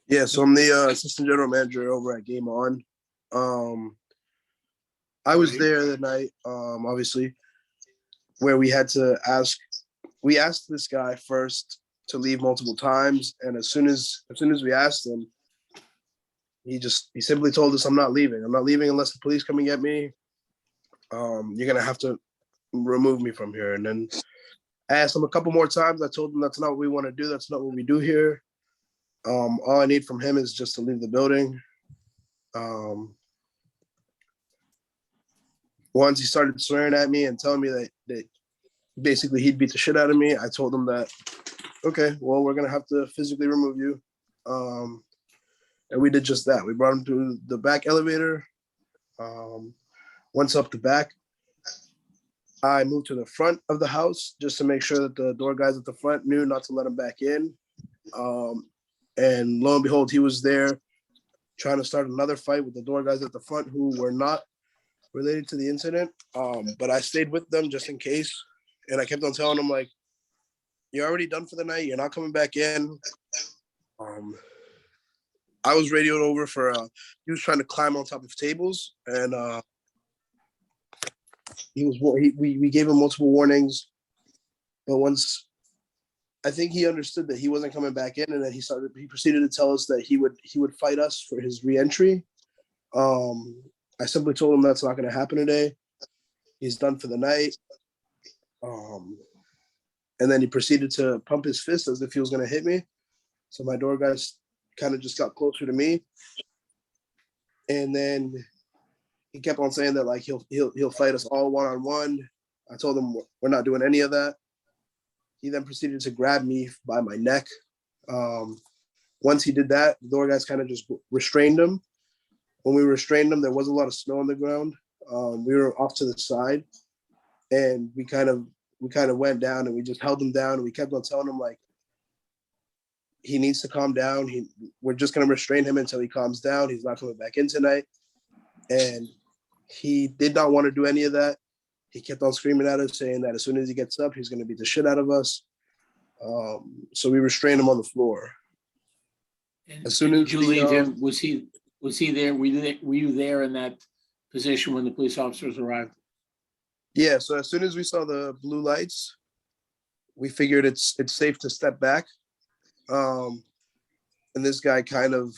Yeah, so I'm the assistant general manager over at Game On. I was there the night, obviously, where we asked this guy first to leave multiple times, and as soon as we asked him, he simply told us, I'm not leaving unless the police come and get me. You're gonna have to remove me from here. And then I asked him a couple more times. I told him that's not what we want to do. That's not what we do here. All I need from him is just to leave the building. Once he started swearing at me and telling me that basically he'd beat the shit out of me, I told him that, okay, well, we're gonna have to physically remove you. And we did just that. We brought him to the back elevator. Once up the back, I moved to the front of the house just to make sure that the door guys at the front knew not to let him back in. And lo and behold, he was there trying to start another fight with the door guys at the front who were not related to the incident. But I stayed with them just in case. And I kept on telling them, like, you're already done for the night. You're not coming back in. I was radioed over for, he was trying to climb on top of tables, and we gave him multiple warnings. But once, I think he understood that he wasn't coming back in, and then he proceeded to tell us that he would fight us for his reentry. I simply told him that's not going to happen today. He's done for the night. And then he proceeded to pump his fist as if he was going to hit me. So my door guys kind of just got closer to me. And then he kept on saying that, like, he'll fight us all one-on-one. I told him we're not doing any of that. He then proceeded to grab me by my neck. Once he did that, the door guys kind of just restrained him. When we restrained him, there was a lot of snow on the ground. We were off to the side, and we kind of went down, and we just held him down, and we kept on telling him, like, he needs to calm down. We're just going to restrain him until he calms down. He's not coming back in tonight. And he did not want to do any of that. He kept on screaming at us, saying that as soon as he gets up, he's going to beat the shit out of us. So we restrained him on the floor. As soon as Julie, was he there? Were you there in that position when the police officers arrived? Yeah. So as soon as we saw the blue lights, we figured it's safe to step back. And this guy kind of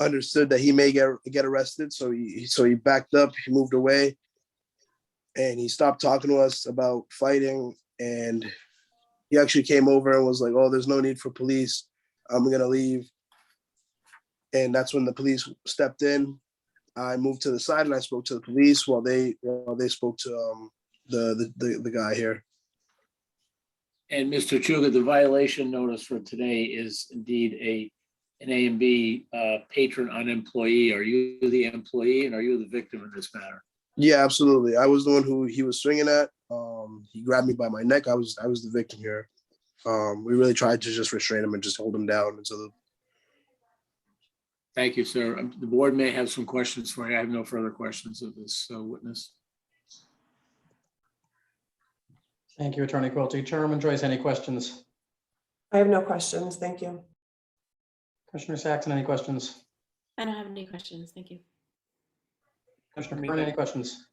understood that he may get arrested, so he backed up. He moved away, and he stopped talking to us about fighting. And he actually came over and was like, "Oh, there's no need for police. I'm gonna leave." And that's when the police stepped in. I moved to the side and I spoke to the police while they spoke to the guy here. And Mr. Chuga, the violation notice for today is indeed an A and B patron on employee. Are you the employee and are you the victim in this matter? Yeah, absolutely. I was the one who he was swinging at. He grabbed me by my neck. I was the victim here. We really tried to just restrain him and just hold him down. And so Thank you, sir. The board may have some questions for you. I have no further questions of this witness. Thank you, Attorney Quilty. Chairman Joyce, any questions? I have no questions. Thank you. Commissioner Saxon, any questions? I don't have any questions. Thank you. Commissioner Kern, any questions?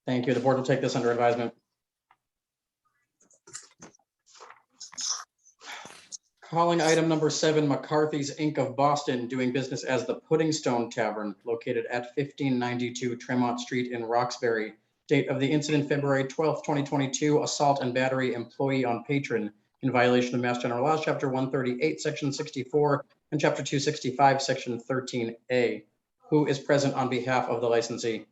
Thank you. The board will take this under advisement. Calling item number 7, Mccarthy's Inc. of Boston, doing business as the Pudding Stone Tavern, located at 1592 Tremont Street in Roxbury. Date of the incident, February 12th, 2022, assault and battery employee on patron in violation of Mass General Laws, Chapter 138, Section 64, and Chapter 265, Section 13A. Who is present on behalf of the licensee?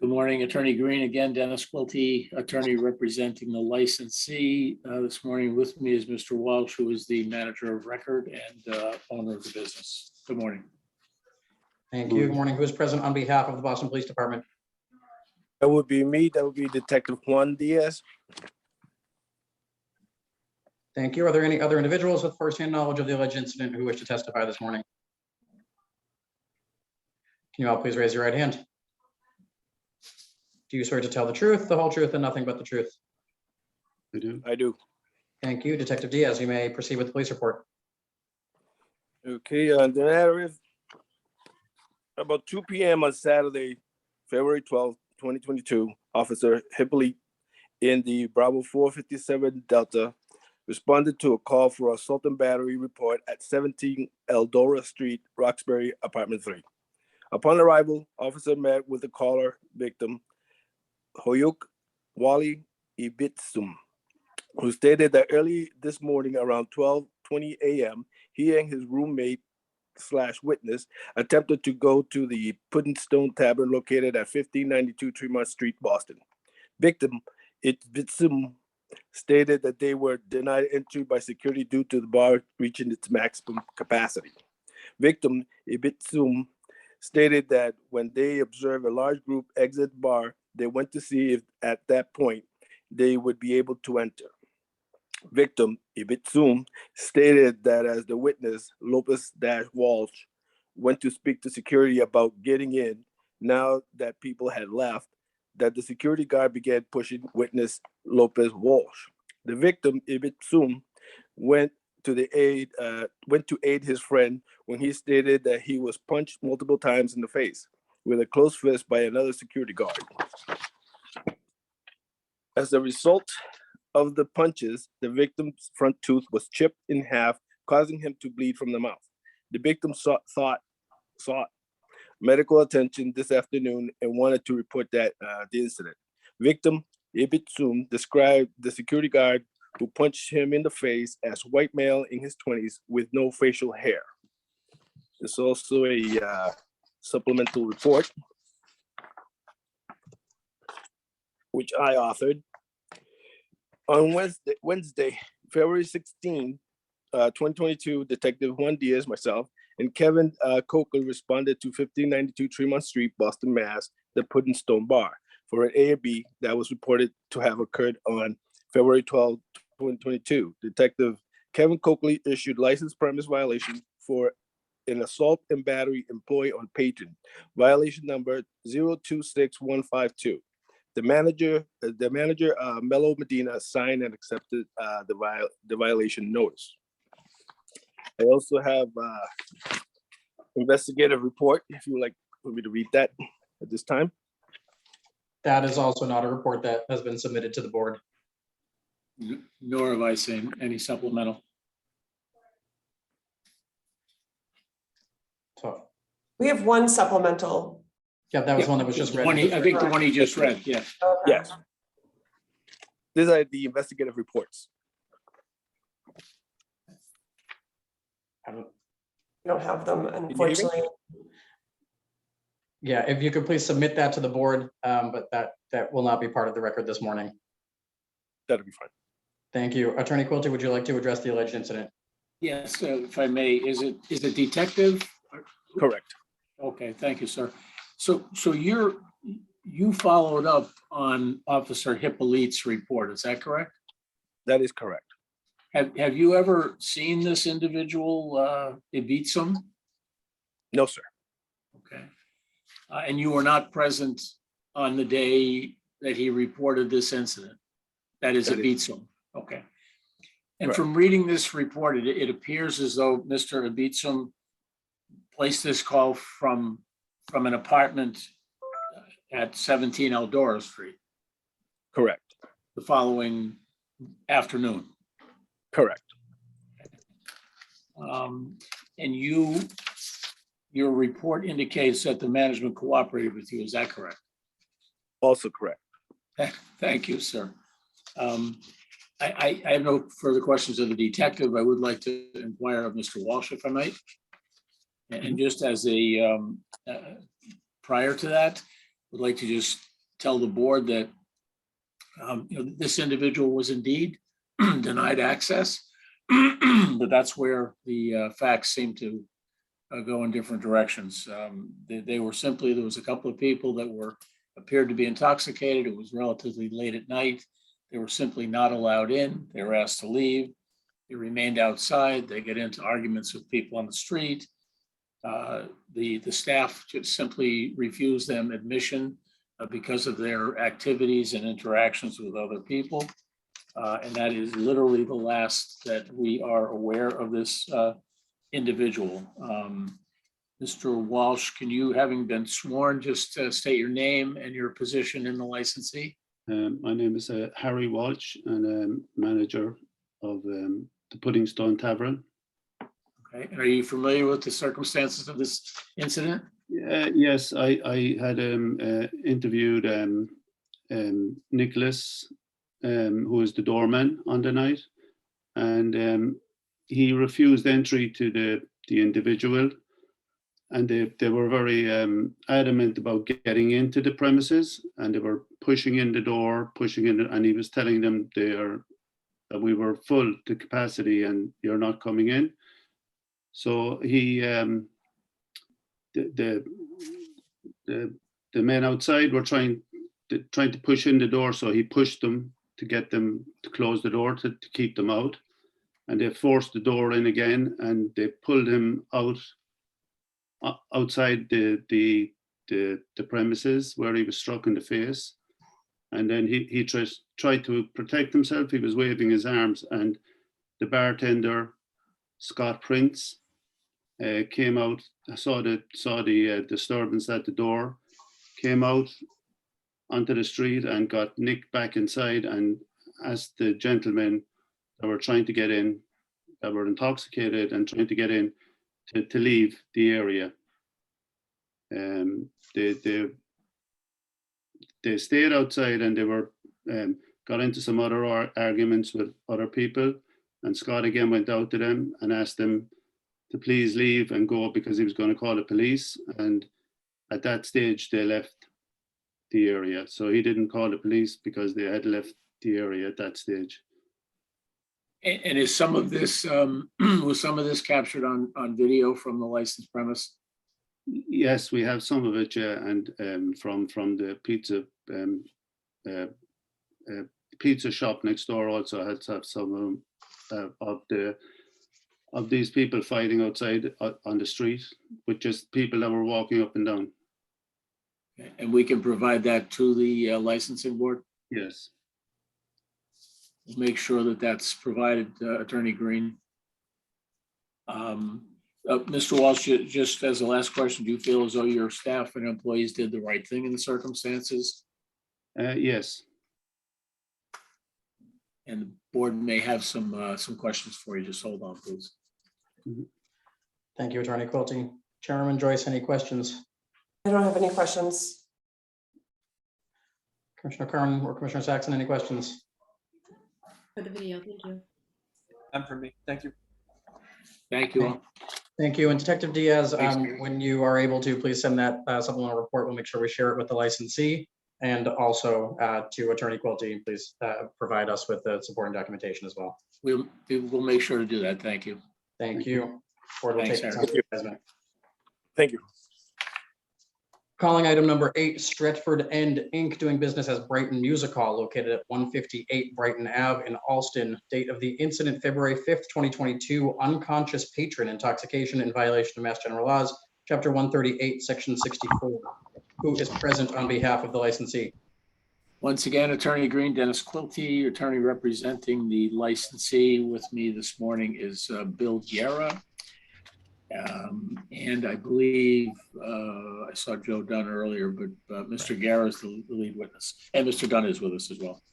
Good morning, Attorney Green. Again, Dennis Quilty, attorney representing the licensee. This morning with me is Mr. Walsh, who is the manager of record and owner of the business. Good morning. Thank you. Good morning. Who is present on behalf of the Boston Police Department? That would be me. That would be Detective Juan Diaz. Thank you. Are there any other individuals with firsthand knowledge of the alleged incident who wish to testify this morning? Can you all please raise your right hand? Do you swear to tell the truth, the whole truth, and nothing but the truth? I do. I do. Thank you. Detective Diaz, you may proceed with the police report. Okay, the matter is about 2 p.m. on Saturday, February 12th, 2022, Officer Hippolyte in the Bravo 457 Delta responded to a call for assault and battery report at 17 Eldora Street, Roxbury, Apartment 3. Upon arrival, officer met with the caller victim, Hoyuk Wally Ibitsum, who stated that early this morning around 12:20 a.m., he and his roommate / witness attempted to go to the Puddingstone Tavern located at 1592 Tremont Street, Boston. Victim Ibitsum stated that they were denied entry by security due to the bar reaching its maximum capacity. Victim Ibitsum stated that when they observed a large group exit the bar, they went to see if at that point they would be able to enter. Victim Ibitsum stated that as the witness, Lopez-Walsh, went to speak to security about getting in, now that people had left, that the security guard began pushing witness Lopez-Walsh. The victim, Ibitsum, went to aid his friend when he stated that he was punched multiple times in the face with a closed fist by another security guard. As a result of the punches, the victim's front tooth was chipped in half, causing him to bleed from the mouth. The victim sought medical attention this afternoon and wanted to report the incident. Victim Ibitsum described the security guard who punched him in the face as white male in his 20s with no facial hair. There's also a supplemental report, which I authored. On Wednesday, February 16, 2022, Detective Juan Diaz, myself, and Kevin Coker responded to 1592 Tremont Street, Boston, Mass., the Puddingstone Bar, for an A&B that was reported to have occurred on February 12, 2022. Detective Kevin Coakley issued license premise violation for an assault and battery employee on Patron, violation number 026152. The manager, Mello Medina, signed and accepted the violation notice. I also have investigative report, if you would like for me to read that at this time. That is also not a report that has been submitted to the board. Nor have I seen any supplemental. So, We have one supplemental. yeah, that was one that was just read. I think the one he just read, yeah. Okay. Yes. These are the investigative reports. I don't have them, unfortunately. Yeah, if you could please submit that to the board, but that will not be part of the record this morning. That'll be fine. Thank you. Attorney Quilty, would you like to address the alleged incident? Yes, if I may, is it detective? Correct. Okay, thank you, sir. So you followed up on Officer Hippolyte's report, is that correct? That is correct. Have you ever seen this individual, Ibitsum? No, sir. Okay. And you were not present on the day that he reported this incident? That is Ibitsum. Okay. And Correct. from reading this report, it appears as though Mr. Ibitsum placed this call from an apartment at 17 Eldora Street. Correct. The following afternoon. Correct. And your report indicates that the management cooperated with you, is that correct? Also correct. Thank you, sir. I have no further questions of the detective. I would like to inquire of Mr. Walsh, if I might. And just as a, prior to that, would like to just tell the board that this individual was indeed denied access, but that's where the facts seem to go in different directions. They were simply, there was a couple of people that appeared to be intoxicated. It was relatively late at night. They were simply not allowed in. They were asked to leave. They remained outside. They get into arguments with people on the street. The staff just simply refused them admission because of their activities and interactions with other people. And that is literally the last that we are aware of this individual. Mr. Walsh, can you, having been sworn, just state your name and your position in the licensee? My name is Harry Walsh, and I'm manager of the Puddingstone Tavern. Okay, and are you familiar with the circumstances of this incident? Yes, I had interviewed Nicholas, who was the doorman on the night, and he refused entry to the individual, and they were very adamant about getting into the premises, and they were pushing in the door, and he was telling them that we were full to capacity and you're not coming in. So he, the men outside were trying to push in the door, so he pushed them to get them to close the door to keep them out, and they forced the door in again, and they pulled him out outside the premises where he was struck in the face, and then he tried to protect himself. He was waving his arms, and the bartender, Scott Prince, came out, saw the disturbance at the door, came out onto the street and got Nick back inside, and asked the gentlemen that were trying to get in, that were intoxicated and trying to get in, to leave the area. They stayed outside, and they were got into some other arguments with other people, and Scott again went out to them and asked them to please leave and go, because he was going to call the police. And at that stage they left the area, so he didn't call the police because they had left the area at that stage. And is some of this, was some of this captured on video from the licensed premise? Yes, we have some of it, yeah, and from the pizza shop next door also has have some of these people fighting outside on the street with just people that were walking up and down. And we can provide that to the licensing board? Yes. Make sure that that's provided, Attorney Green. Mr. Walsh, just as a last question, do you feel as though your staff and employees did the right thing in the circumstances? Yes. And the board may have some questions for you. Just hold on, please. Thank you, Attorney Quilty. Chairman Joyce, any questions? I don't have any questions. Commissioner Kern or Commissioner Saxon, any questions? For the video, thank you. None for me. Thank you. Thank you all. Thank you. And Detective Diaz, when you are able to, please send that supplemental report. We'll make sure we share it with the licensee, and also to Attorney Quilty, please provide us with the supporting documentation as well. We'll make sure to do that. Thank you. Thank you. Board will Thanks, take Aaron. this under advisement. Thank you. Calling item number 8, Stretford End Inc. doing business as Brighton Music Hall located at 158 Brighton Ave in Alston. Date of the incident, February 5th, 2022. Unconscious patron intoxication in violation of Mass General Laws, Chapter 138, Section 64. Who is present on behalf of the licensee? Once again, Attorney Green, Dennis Quilty, attorney representing the licensee. With me this morning is Bill Guerra. And I believe I saw Joe Dunn earlier, but Mr. Guerra is the lead witness, and Mr. Dunn is with us as well,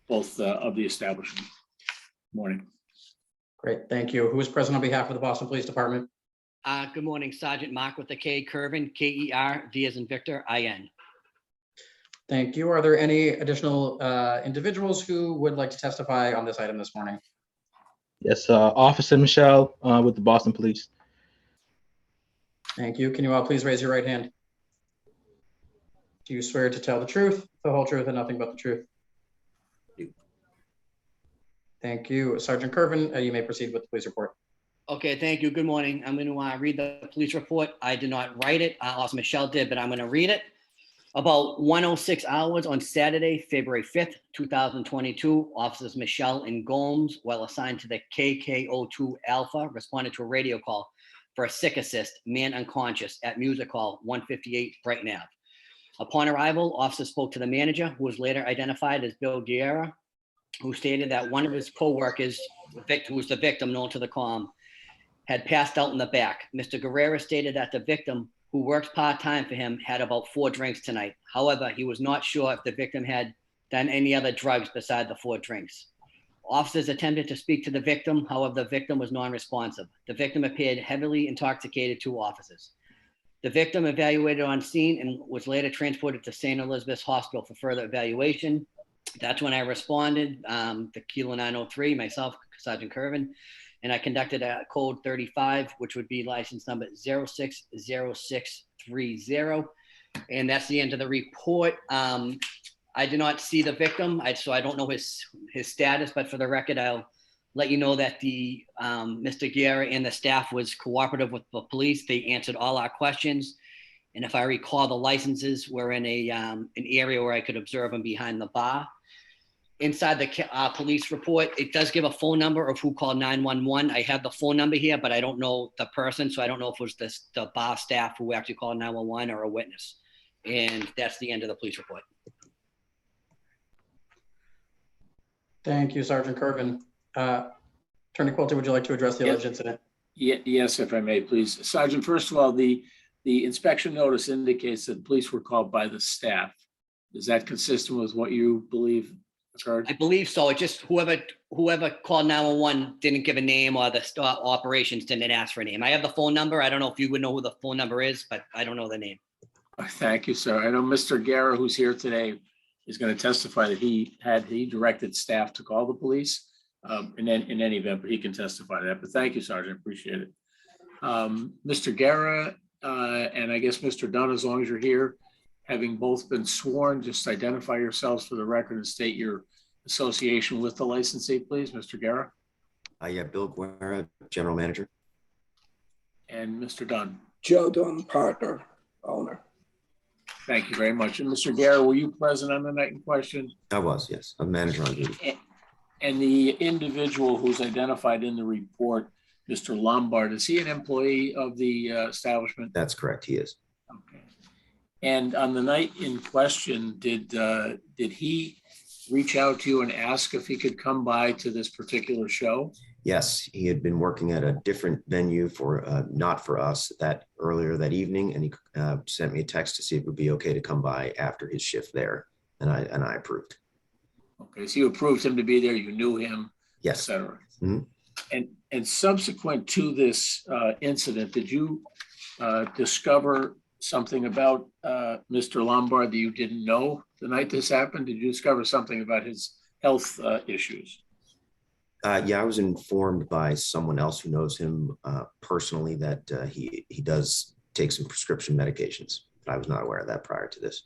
both of the establishment. Morning. Great, thank you. Who is present on behalf of the Boston Police Department? Good morning, Sergeant Mark with the K, Kervin, K-E-R, V as in Victor, I-N. Thank you. Are there any additional individuals who would like to testify on this item this morning? Yes, Officer Michelle with the Boston Police. Thank you. Can you all please raise your right hand? Do you swear to tell the truth, the whole truth, and nothing but the truth? Thank you. Sergeant Kervin, you may proceed with the police report. Okay, thank you. Good morning. I'm going to read the police report. I did not write it. Officer Michelle did, but I'm going to read it. About 1:06 hours on Saturday, February 5th, 2022, officers Michelle and Gomes, while assigned to the KK02 Alpha, responded to a radio call for a sick assist, man unconscious, at Music Hall, 158 Brighton Ave. Upon arrival, officers spoke to the manager, who was later identified as Bill Guerra, who stated that one of his co-workers, who was the victim known to the comm, had passed out in the back. Mr. Guerrera stated that the victim, who works part-time for him, had about 4 drinks tonight. However, he was not sure if the victim had done any other drugs beside the 4 drinks. Officers attempted to speak to the victim. However, the victim was non-responsive. The victim appeared heavily intoxicated to officers. The victim evaluated on scene and was later transported to St. Elizabeth's Hospital for further evaluation. That's when I responded, the Kilo 903, myself, Sergeant Kervin, and I conducted a code 35, which would be license number 060630. And that's the end of the report. I did not see the victim, so I don't know his status, but for the record, I'll let you know that the Mr. Guerra and the staff was cooperative with the police. They answered all our questions. And if I recall, the licenses were in an area where I could observe them behind the bar. Inside the police report, it does give a phone number of who called 911. I have the phone number here, but I don't know the person. So I don't know if it was the bar staff who actually called 911 or a witness. And that's the end of the police report. Thank you, Sergeant Kervin. Attorney Quilty, would you like to address the alleged incident? Yes, if I may, please. Sergeant, first of all, the inspection notice indicates that police were called by the staff. Is that consistent with what you believe occurred? I believe so. It just whoever called 911 didn't give a name, or the operations didn't ask for a name. I have the phone number. I don't know if you would know who the phone number is, but I don't know the name. Thank you, sir. I know Mr. Guerra, who's here today, is going to testify that he directed staff to call the police in any event, but he can testify to that. But thank you, Sergeant. Appreciate it. Mr. Guerra and I guess Mr. Dunn, as long as you're here, having both been sworn, just identify yourselves for the record and state your association with the licensee, please. Mr. Guerra. Yeah, Bill Guerra, General Manager. And Mr. Dunn. Joe Dunn, partner, owner. Thank you very much. And Mr. Guerra, were you present on the night in question? I was, yes. I'm manager on duty. And the individual who's identified in the report, Mr. Lombard, is he an employee of the establishment? That's correct, he is. Okay. And on the night in question, did he reach out to you and ask if he could come by to this particular show? Yes, he had been working at a different venue for not for us earlier that evening, and he sent me a text to see if it would be okay to come by after his shift there, and I approved. Okay, so you approved him to be there. You knew him, yes, et cetera. Mm-hmm. And subsequent to this incident, did you discover something about Mr. Lombard that you didn't know the night this happened? Did you discover something about his health issues? Yeah, I was informed by someone else who knows him personally that he does take some prescription medications, but I was not aware of that prior to this.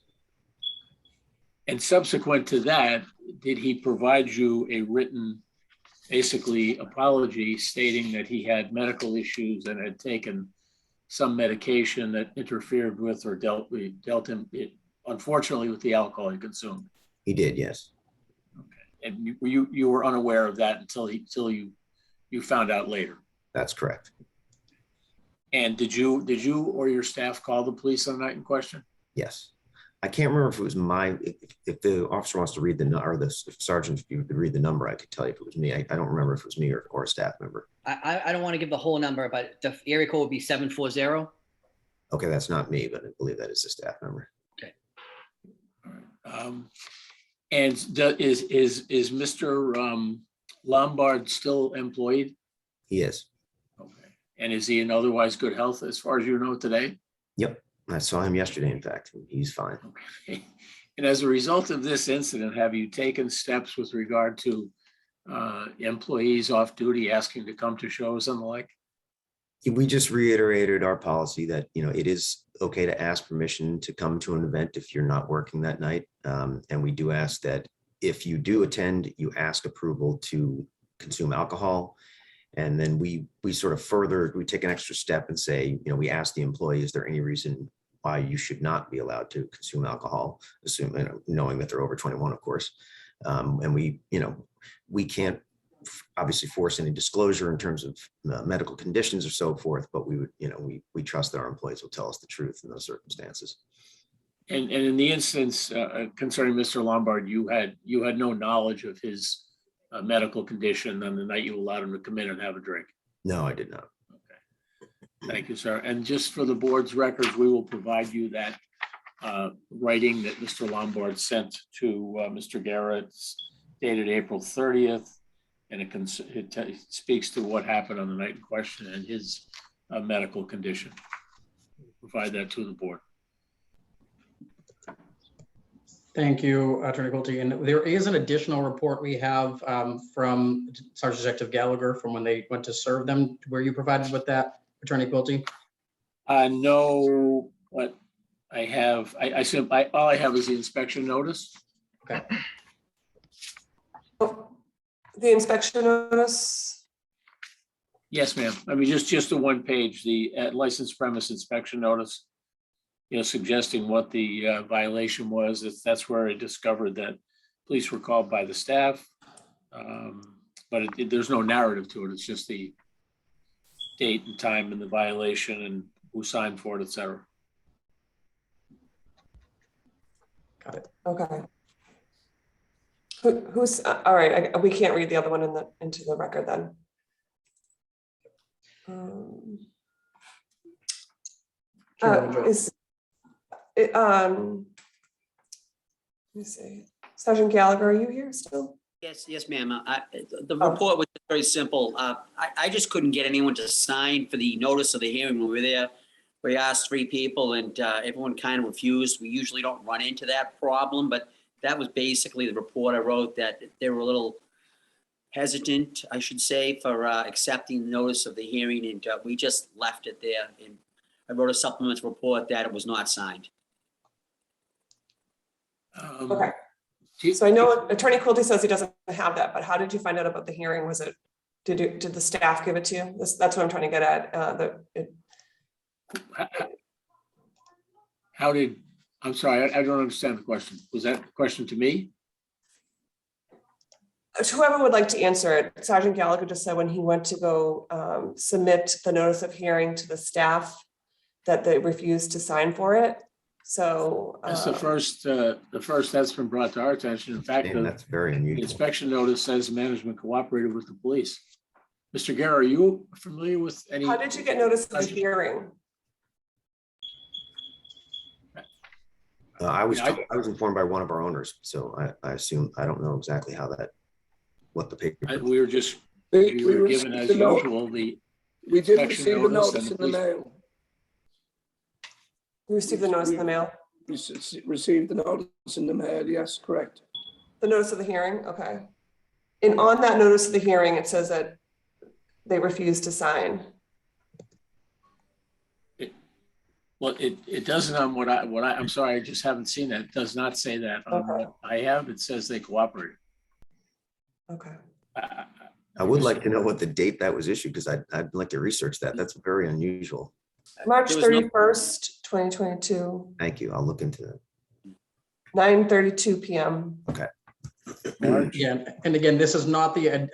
And subsequent to that, did he provide you a written, basically, apology stating that he had medical issues and had taken some medication that interfered with or dealt him, unfortunately, with the alcohol he consumed? He did, yes. And you were unaware of that until you found out later? That's correct. And did you or your staff call the police on the night in question? Yes. I can't remember if it was if the officer wants to read or the sergeant, if you could read the number, I could tell you if it was me. I don't remember if it was me or a staff member. I don't want to give the whole number, but the area code would be 740. Okay, that's not me, but I believe that is a staff member. Okay. All right. And is Mr. Lombard still employed? He is. Okay. And is he in otherwise good health as far as you know today? Yep. I saw him yesterday, in fact. He's fine. Okay. And as a result of this incident, have you taken steps with regard to employees off duty asking to come to shows and the like? We just reiterated our policy that, it is okay to ask permission to come to an event if you're not working that night. And we do ask that if you do attend, you ask approval to consume alcohol. And then we sort of we take an extra step and say, we ask the employee, is there any reason why you should not be allowed to consume alcohol, knowing that they're over 21, of course. And we can't obviously force any disclosure in terms of medical conditions or so forth, but we trust that our employees will tell us the truth in those circumstances. And in the instance concerning Mr. Lombard, you had no knowledge of his medical condition on the night you allowed him to come in and have a drink? No, I did not. Okay. Thank you, sir. And just for the board's records, we will provide you that writing that Mr. Lombard sent to Mr. Garrett, dated April 30th. And it speaks to what happened on the night in question and his medical condition. provide that to the board. Thank you, Attorney Quilty. And there is an additional report we have from Sergeant Detective Gallagher from when they went to serve them. Were you provided with that, Attorney Quilty? No, but I have, I said, all I have is the inspection notice. Okay. The inspection notice? Yes, ma'am. I mean, just the one page, the licensed premise inspection notice, you know, suggesting what the violation was. That's where I discovered that police were called by the staff. But there's no narrative to it. It's just the date and time and the violation and who signed for it, et cetera. Got it. Okay. Who's, all right, we can't read the other one into the record then. Is it, let me see. Sergeant Gallagher, are you here still? Yes, ma'am. The report was very simple. I just couldn't get anyone to sign for the notice of the hearing when we were there. We asked 3 people and everyone kind of refused. We usually don't run into that problem, but that was basically the report I wrote, that they were a little hesitant, I should say, for accepting the notice of the hearing, and we just left it there. And I wrote a supplemental report that it was not signed. Okay. So I know Attorney Quilty says he doesn't have that, but how did you find out about the hearing? Was it, did the staff give it to you? That's what I'm trying to get at. How did, I'm sorry, I don't understand the question. Was that a question to me? Whoever would like to answer it. Sergeant Gallagher just said when he went to go submit the notice of hearing to the staff that they refused to sign for it. So that's the first that's been brought to our attention. In fact, that's very unusual. The inspection notice says management cooperated with the police. Mr. Guerra, are you familiar with any? How did you get notice of the hearing? I was informed by one of our owners, so I assume, I don't know exactly how that, what the paper. We were just, we were given as usual, we did receive the notice in the mail. You received the notice in the mail? Received the notice in the mail, yes, correct. The notice of the hearing, okay. And on that notice of the hearing, it says that they refused to sign. Well, it doesn't on what I'm sorry, I just haven't seen that. It does not say that on what I have. It says they cooperated. Okay. I would like to know what the date that was issued, because I'd like to research that. That's very unusual. March 31st, 2022. Thank you. I'll look into that. 9:32 p.m. Okay. Yeah, and again, this is not the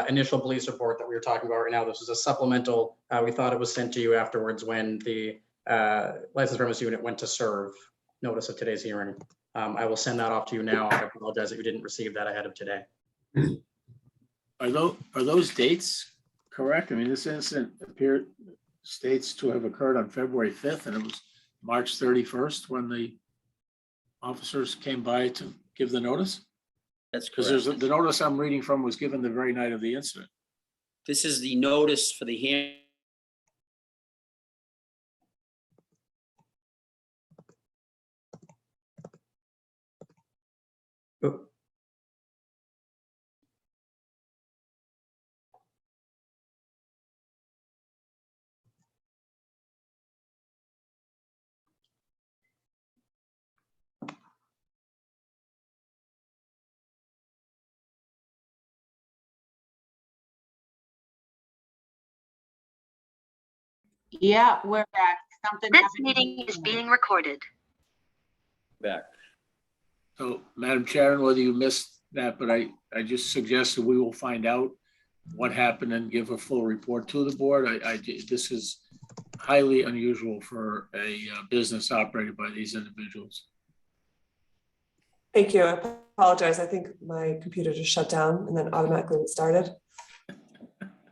initial police report that we were talking about right now. This is a supplemental. We thought it was sent to you afterwards when the license premise unit went to serve notice of today's hearing. I will send that off to you now. I apologize that you didn't receive that ahead of today. Are those dates correct? I mean, this incident states to have occurred on February 5th, and it was March 31st when the officers came by to give the notice? That's because correct. the notice I'm reading from was given the very night of the incident. This is the notice for the hearing. Yeah, we're back. This meeting is being recorded. Back. So, Madam Chairman, whether you missed that, but I just suggested we will find out what happened and give a full report to the board. This is highly unusual for a business operated by these individuals. Thank you. I apologize. I think my computer just shut down and then automatically started.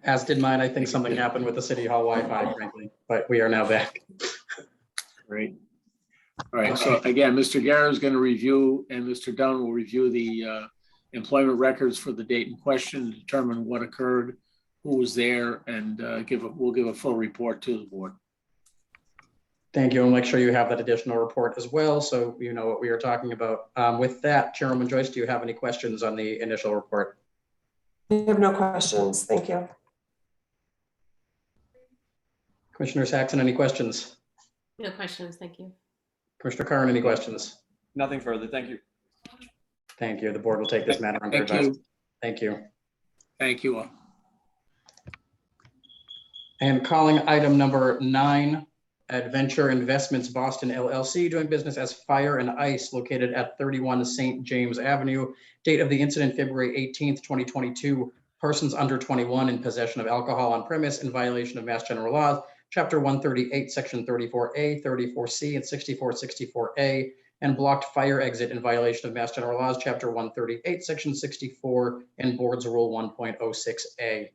As did mine. I think something happened with the City Hall Wi-Fi, frankly, but we are now back. Great. All right. So again, Mr. Guerra is going to review, and Mr. Dunn will review the employment records for the date in question, determine what occurred, who was there, and we'll give a full report to the board. Thank you. I'll make sure you have that additional report as well, so you know what we are talking about. With that, Chairwoman Joyce, do you have any questions on the initial report? I have no questions. Thank you. Commissioner Saxon, any questions? No questions, thank you. Commissioner Curran, any questions? Nothing further. Thank you. Thank you. The board will take this matter under Thank you. advisement. Thank you. Thank you all. And calling item number 9, Adventure Investments Boston LLC, doing business as Fire and Ice, located at 31 St. James Avenue. Date of the incident, February 18th, 2022. Persons under 21 in possession of alcohol on premise in violation of Mass General Laws, Chapter 138, Section 34A, 34C, and 6464A, and blocked fire exit in violation of Mass General Laws, Chapter 138, Section 64, and Board's Rule 1.06A.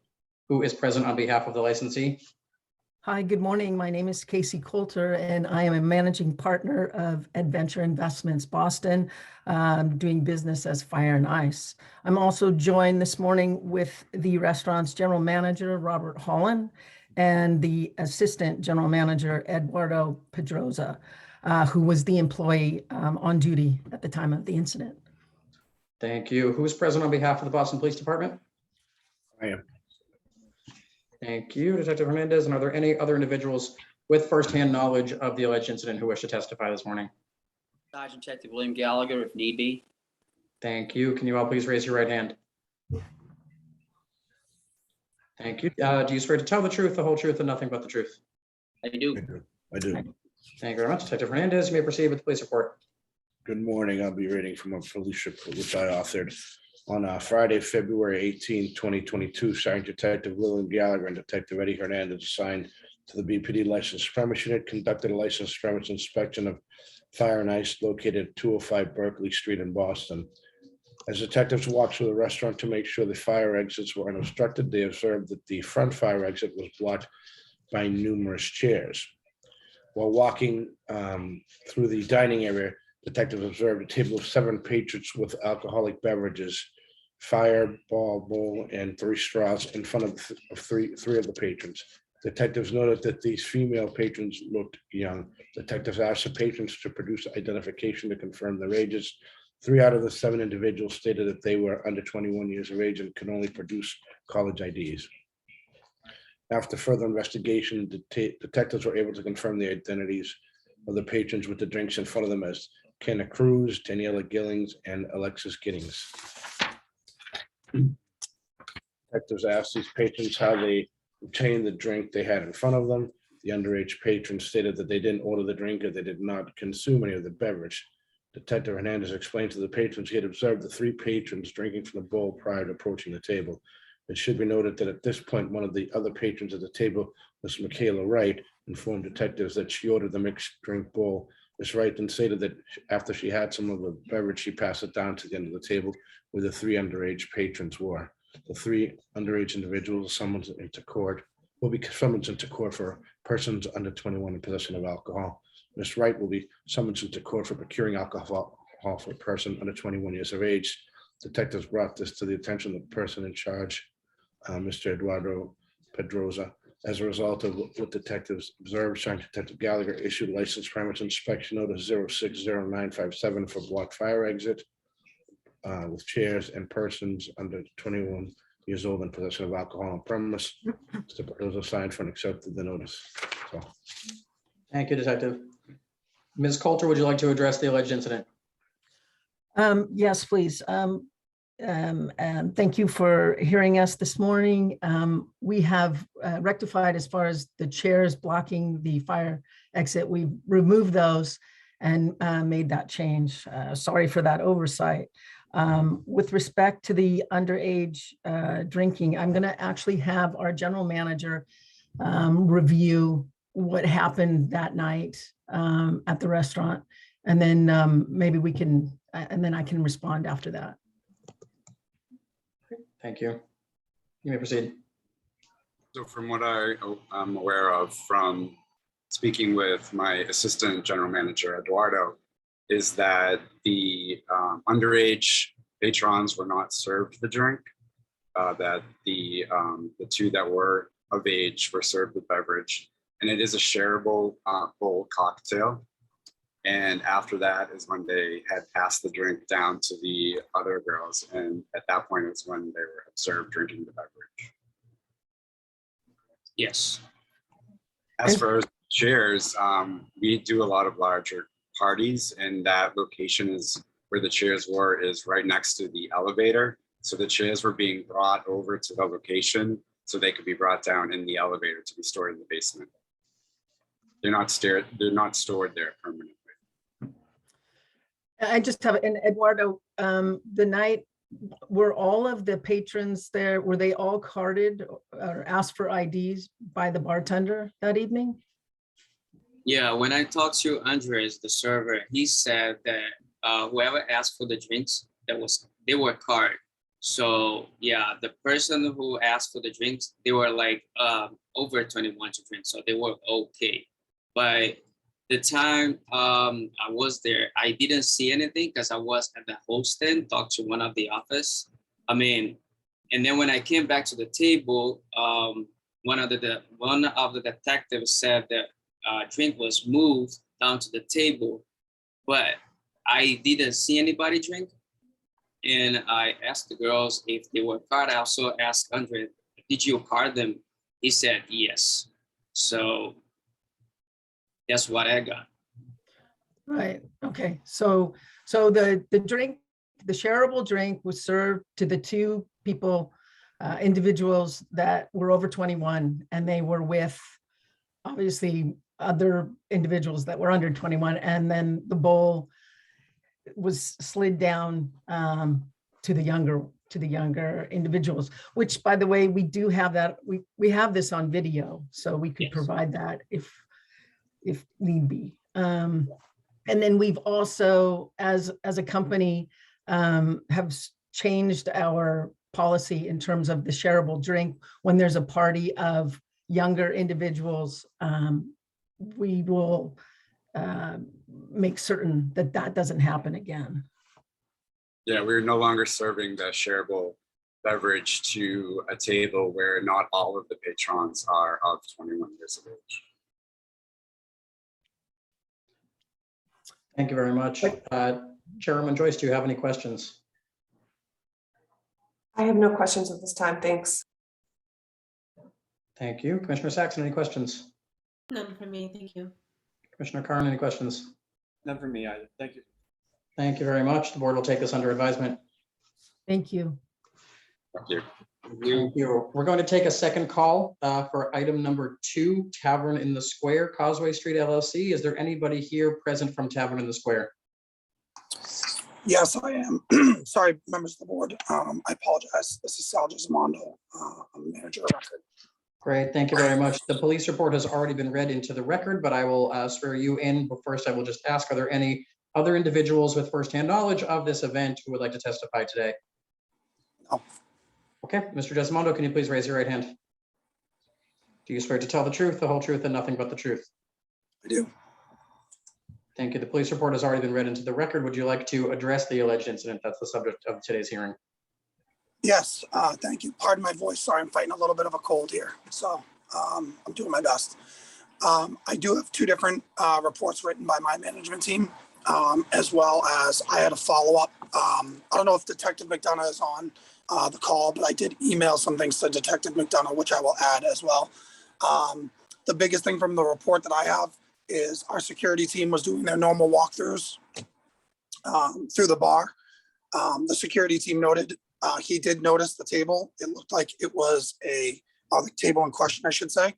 Who is present on behalf of the licensee? Hi, good morning. My name is Casey Coulter, and I am a managing partner of Adventure Investments Boston, doing business as Fire and Ice. I'm also joined this morning with the restaurant's general manager, Robert Holland, and the assistant general manager, Eduardo Pedroza, who was the employee on duty at the time of the incident. Thank you. Who is present on behalf of the Boston Police Department? I am. Thank you, Detective Hernandez. And are there any other individuals with firsthand knowledge of the alleged incident who wish to testify this morning? Sergeant Detective William Gallagher, if need be. Thank you. Can you all please raise your right hand? Thank you. Do you swear to tell the truth, the whole truth, and nothing but the truth? I do. I do. Thank you very much. Detective Hernandez, you may proceed with the police report. Good morning. I'll be reading from a police report which I authored on Friday, February 18, 2022. Sergeant Detective William Gallagher and Detective Eddie Hernandez assigned to the BPD licensed premise unit conducted a licensed premise inspection of Fire and Ice located at 205 Berkeley Street in Boston. As detectives walked through the restaurant to make sure the fire exits were unobstructed, they observed that the front fire exit was blocked by numerous chairs. While walking through the dining area, detectives observed a table of 7 patrons with alcoholic beverages, fireball bowl, and 3 straws in front of three of the patrons. Detectives noted that these female patrons looked young. Detectives asked the patrons to produce identification to confirm their ages. 3 out of the 7 individuals stated that they were under 21 years of age and could only produce college IDs. After further investigation, detectives were able to confirm the identities of the patrons with the drinks in front of them as Kenna Cruz, Daniela Gillings, and Alexis Giddings. Detectives asked these patrons how they obtained the drink they had in front of them. The underage patrons stated that they didn't order the drink or they did not consume any of the beverage. Detective Hernandez explained to the patrons he had observed the 3 patrons drinking from the bowl prior to approaching the table. It should be noted that at this point, one of the other patrons at the table, Miss Michaela Wright, informed detectives that she ordered the mixed drink bowl. Ms. Wright then stated that after she had some of the beverage, she passed it down to the end of the table where the 3 underage patrons were. The 3 underage individuals summoned into court will be summoned into court for persons under 21 in possession of alcohol. Ms. Wright will be summoned into court for procuring alcohol for a person under 21 years of age. Detectives brought this to the attention of the person in charge, Mr. Eduardo Pedroza. As a result of what detectives observed, Sergeant Detective Gallagher issued license premise inspection notice 060957 for blocked fire exit with chairs and persons under 21 years old in possession of alcohol on premise. Mr. Pedroza signed for and accepted the notice. So, Thank you, Detective. Ms. Coulter, would you like to address the alleged incident? Yes, please. Thank you for hearing us this morning. We have rectified as far as the chairs blocking the fire exit. We've removed those and made that change. Sorry for that oversight. With respect to the underage drinking, I'm going to actually have our general manager review what happened that night at the restaurant, and then maybe we can, and then I can respond after that. Thank you. You may proceed. So from what I'm aware of from speaking with my assistant general manager, Eduardo, is that the underage patrons were not served the drink, that the 2 that were of age were served the beverage. and it is a shareable bowl cocktail. And after that is when they had passed the drink down to the other girls. And at that point, it's when they were observed drinking the beverage. Yes. As for chairs, we do a lot of larger parties, and that location is where the chairs were is right next to the elevator. So the chairs were being brought over to the location so they could be brought down in the elevator to be stored in the basement. They're not stored there permanently. I just have, and Eduardo, the night, were all of the patrons there, were they all carded or asked for IDs by the bartender that evening? Yeah, when I talked to Andres, the server, he said that whoever asked for the drinks, they were carded. So yeah, the person who asked for the drinks, they were like over 21 to drink, so they were okay. But the time I was there, I didn't see anything because I was at the host stand, talked to one of the office. And then when I came back to the table, one of the detectives said that drink was moved down to the table, but I didn't see anybody drink. And I asked the girls if they were carded. I also asked Andre, did you card them? He said yes. So that's what I got. Right, okay, so the drink, the shareable drink was served to the two people, individuals that were over 21, and they were with obviously other individuals that were under 21, and then the bowl was slid down to the younger individuals, which, by the way, we do have that, we have this on video, so we could provide that if need be. And then we've also, as a company, have changed our policy in terms of the shareable drink. When there's a party of younger individuals, we will make certain that that doesn't happen again. Yeah, we're no longer serving the shareable beverage to a table where not all of the patrons are of 21 years of age. Thank you very much. Chairwoman Joyce, do you have any questions? I have no questions at this time, thanks. Thank you. Commissioner Saxon, any questions? None from me, thank you. Commissioner Carn, any questions? None from me either. Thank you. Thank you very much. The board will take this under advisement. Thank you. Thank you. Thank you. We're going to take a second call for item number 2, Tavern in the Square, Causeway Street LLC. Is there anybody here present from Tavern in the Square? Yes, I am. Sorry, members of the board. I apologize. This is Sal Gisamondo. I'm manager of record. Great, thank you very much. The police report has already been read into the record, but I will swear you in. But first, I will just ask, are there any other individuals with firsthand knowledge of this event who would like to testify today? No. Okay, Mr. Gisamondo, can you please raise your right hand? Do you swear to tell the truth, the whole truth, and nothing but the truth? I do. Thank you. The police report has already been read into the record. Would you like to address the alleged incident that's the subject of today's hearing? Yes, thank you. Pardon my voice. Sorry, I'm fighting a little bit of a cold here. So I'm doing my best. I do have 2 different reports written by my management team, as well as I had a follow-up. I don't know if Detective McDonough is on the call, but I did email some things to Detective McDonough, which I will add as well. The biggest thing from the report that I have is our security team was doing their normal walkthroughs through the bar. The security team noted, he did notice the table. It looked like it was the table in question, I should say.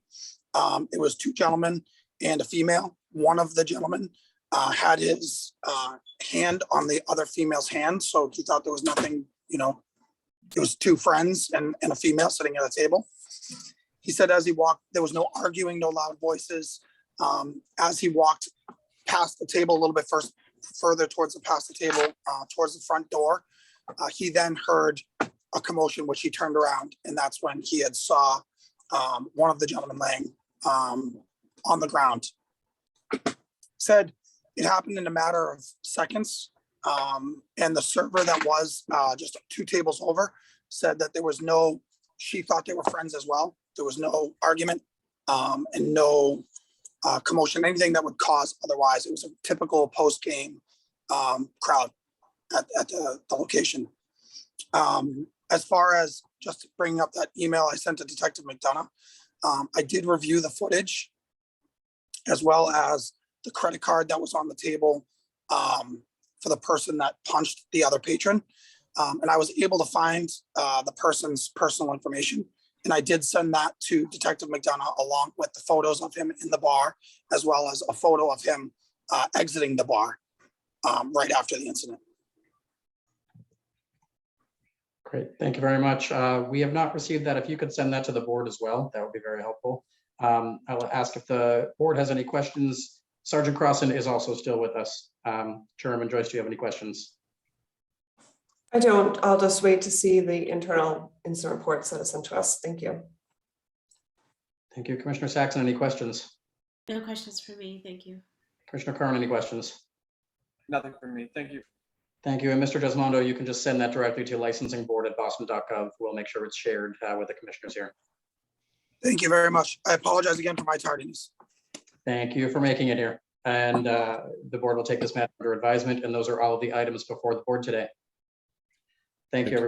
It was 2 gentlemen and a female. One of the gentlemen had his hand on the other female's hand. So he thought there was nothing, it was 2 friends and a female sitting at a table. He said as he walked, there was no arguing, no loud voices. As he walked past the table a little bit further towards the table, towards the front door, he then heard a commotion, which he turned around, and that's when he had saw one of the gentlemen laying on the ground. Said it happened in a matter of seconds, and the server that was just 2 tables over said that there was no, she thought they were friends as well. There was no argument and no commotion, anything that would cause otherwise. It was a typical post-game crowd at the location. As far as just bringing up that email I sent to Detective McDonough, I did review the footage as well as the credit card that was on the table for the person that punched the other patron. And I was able to find the person's personal information. And I did send that to Detective McDonough along with the photos of him in the bar, as well as a photo of him exiting the bar right after the incident. Great, thank you very much. We have not received that. If you could send that to the board as well, that would be very helpful. I'll ask if the board has any questions. Sergeant Crossan is also still with us. Chairman Joyce, do you have any questions? I don't. I'll just wait to see the internal incident reports that are sent to us. Thank you. Thank you. Commissioner Saxon, any questions? No questions for me. Thank you. Commissioner Curran, any questions? Nothing for me. Thank you. Thank you. And Mr. Desmondo, you can just send that directly to licensingboard@boston.gov. We'll make sure it's shared with the commissioners here. Thank you very much. I apologize again for my tardiness. Thank you for making it here. And the board will take this matter under advisement. And those are all of the items before the board today. Thank you, everybody.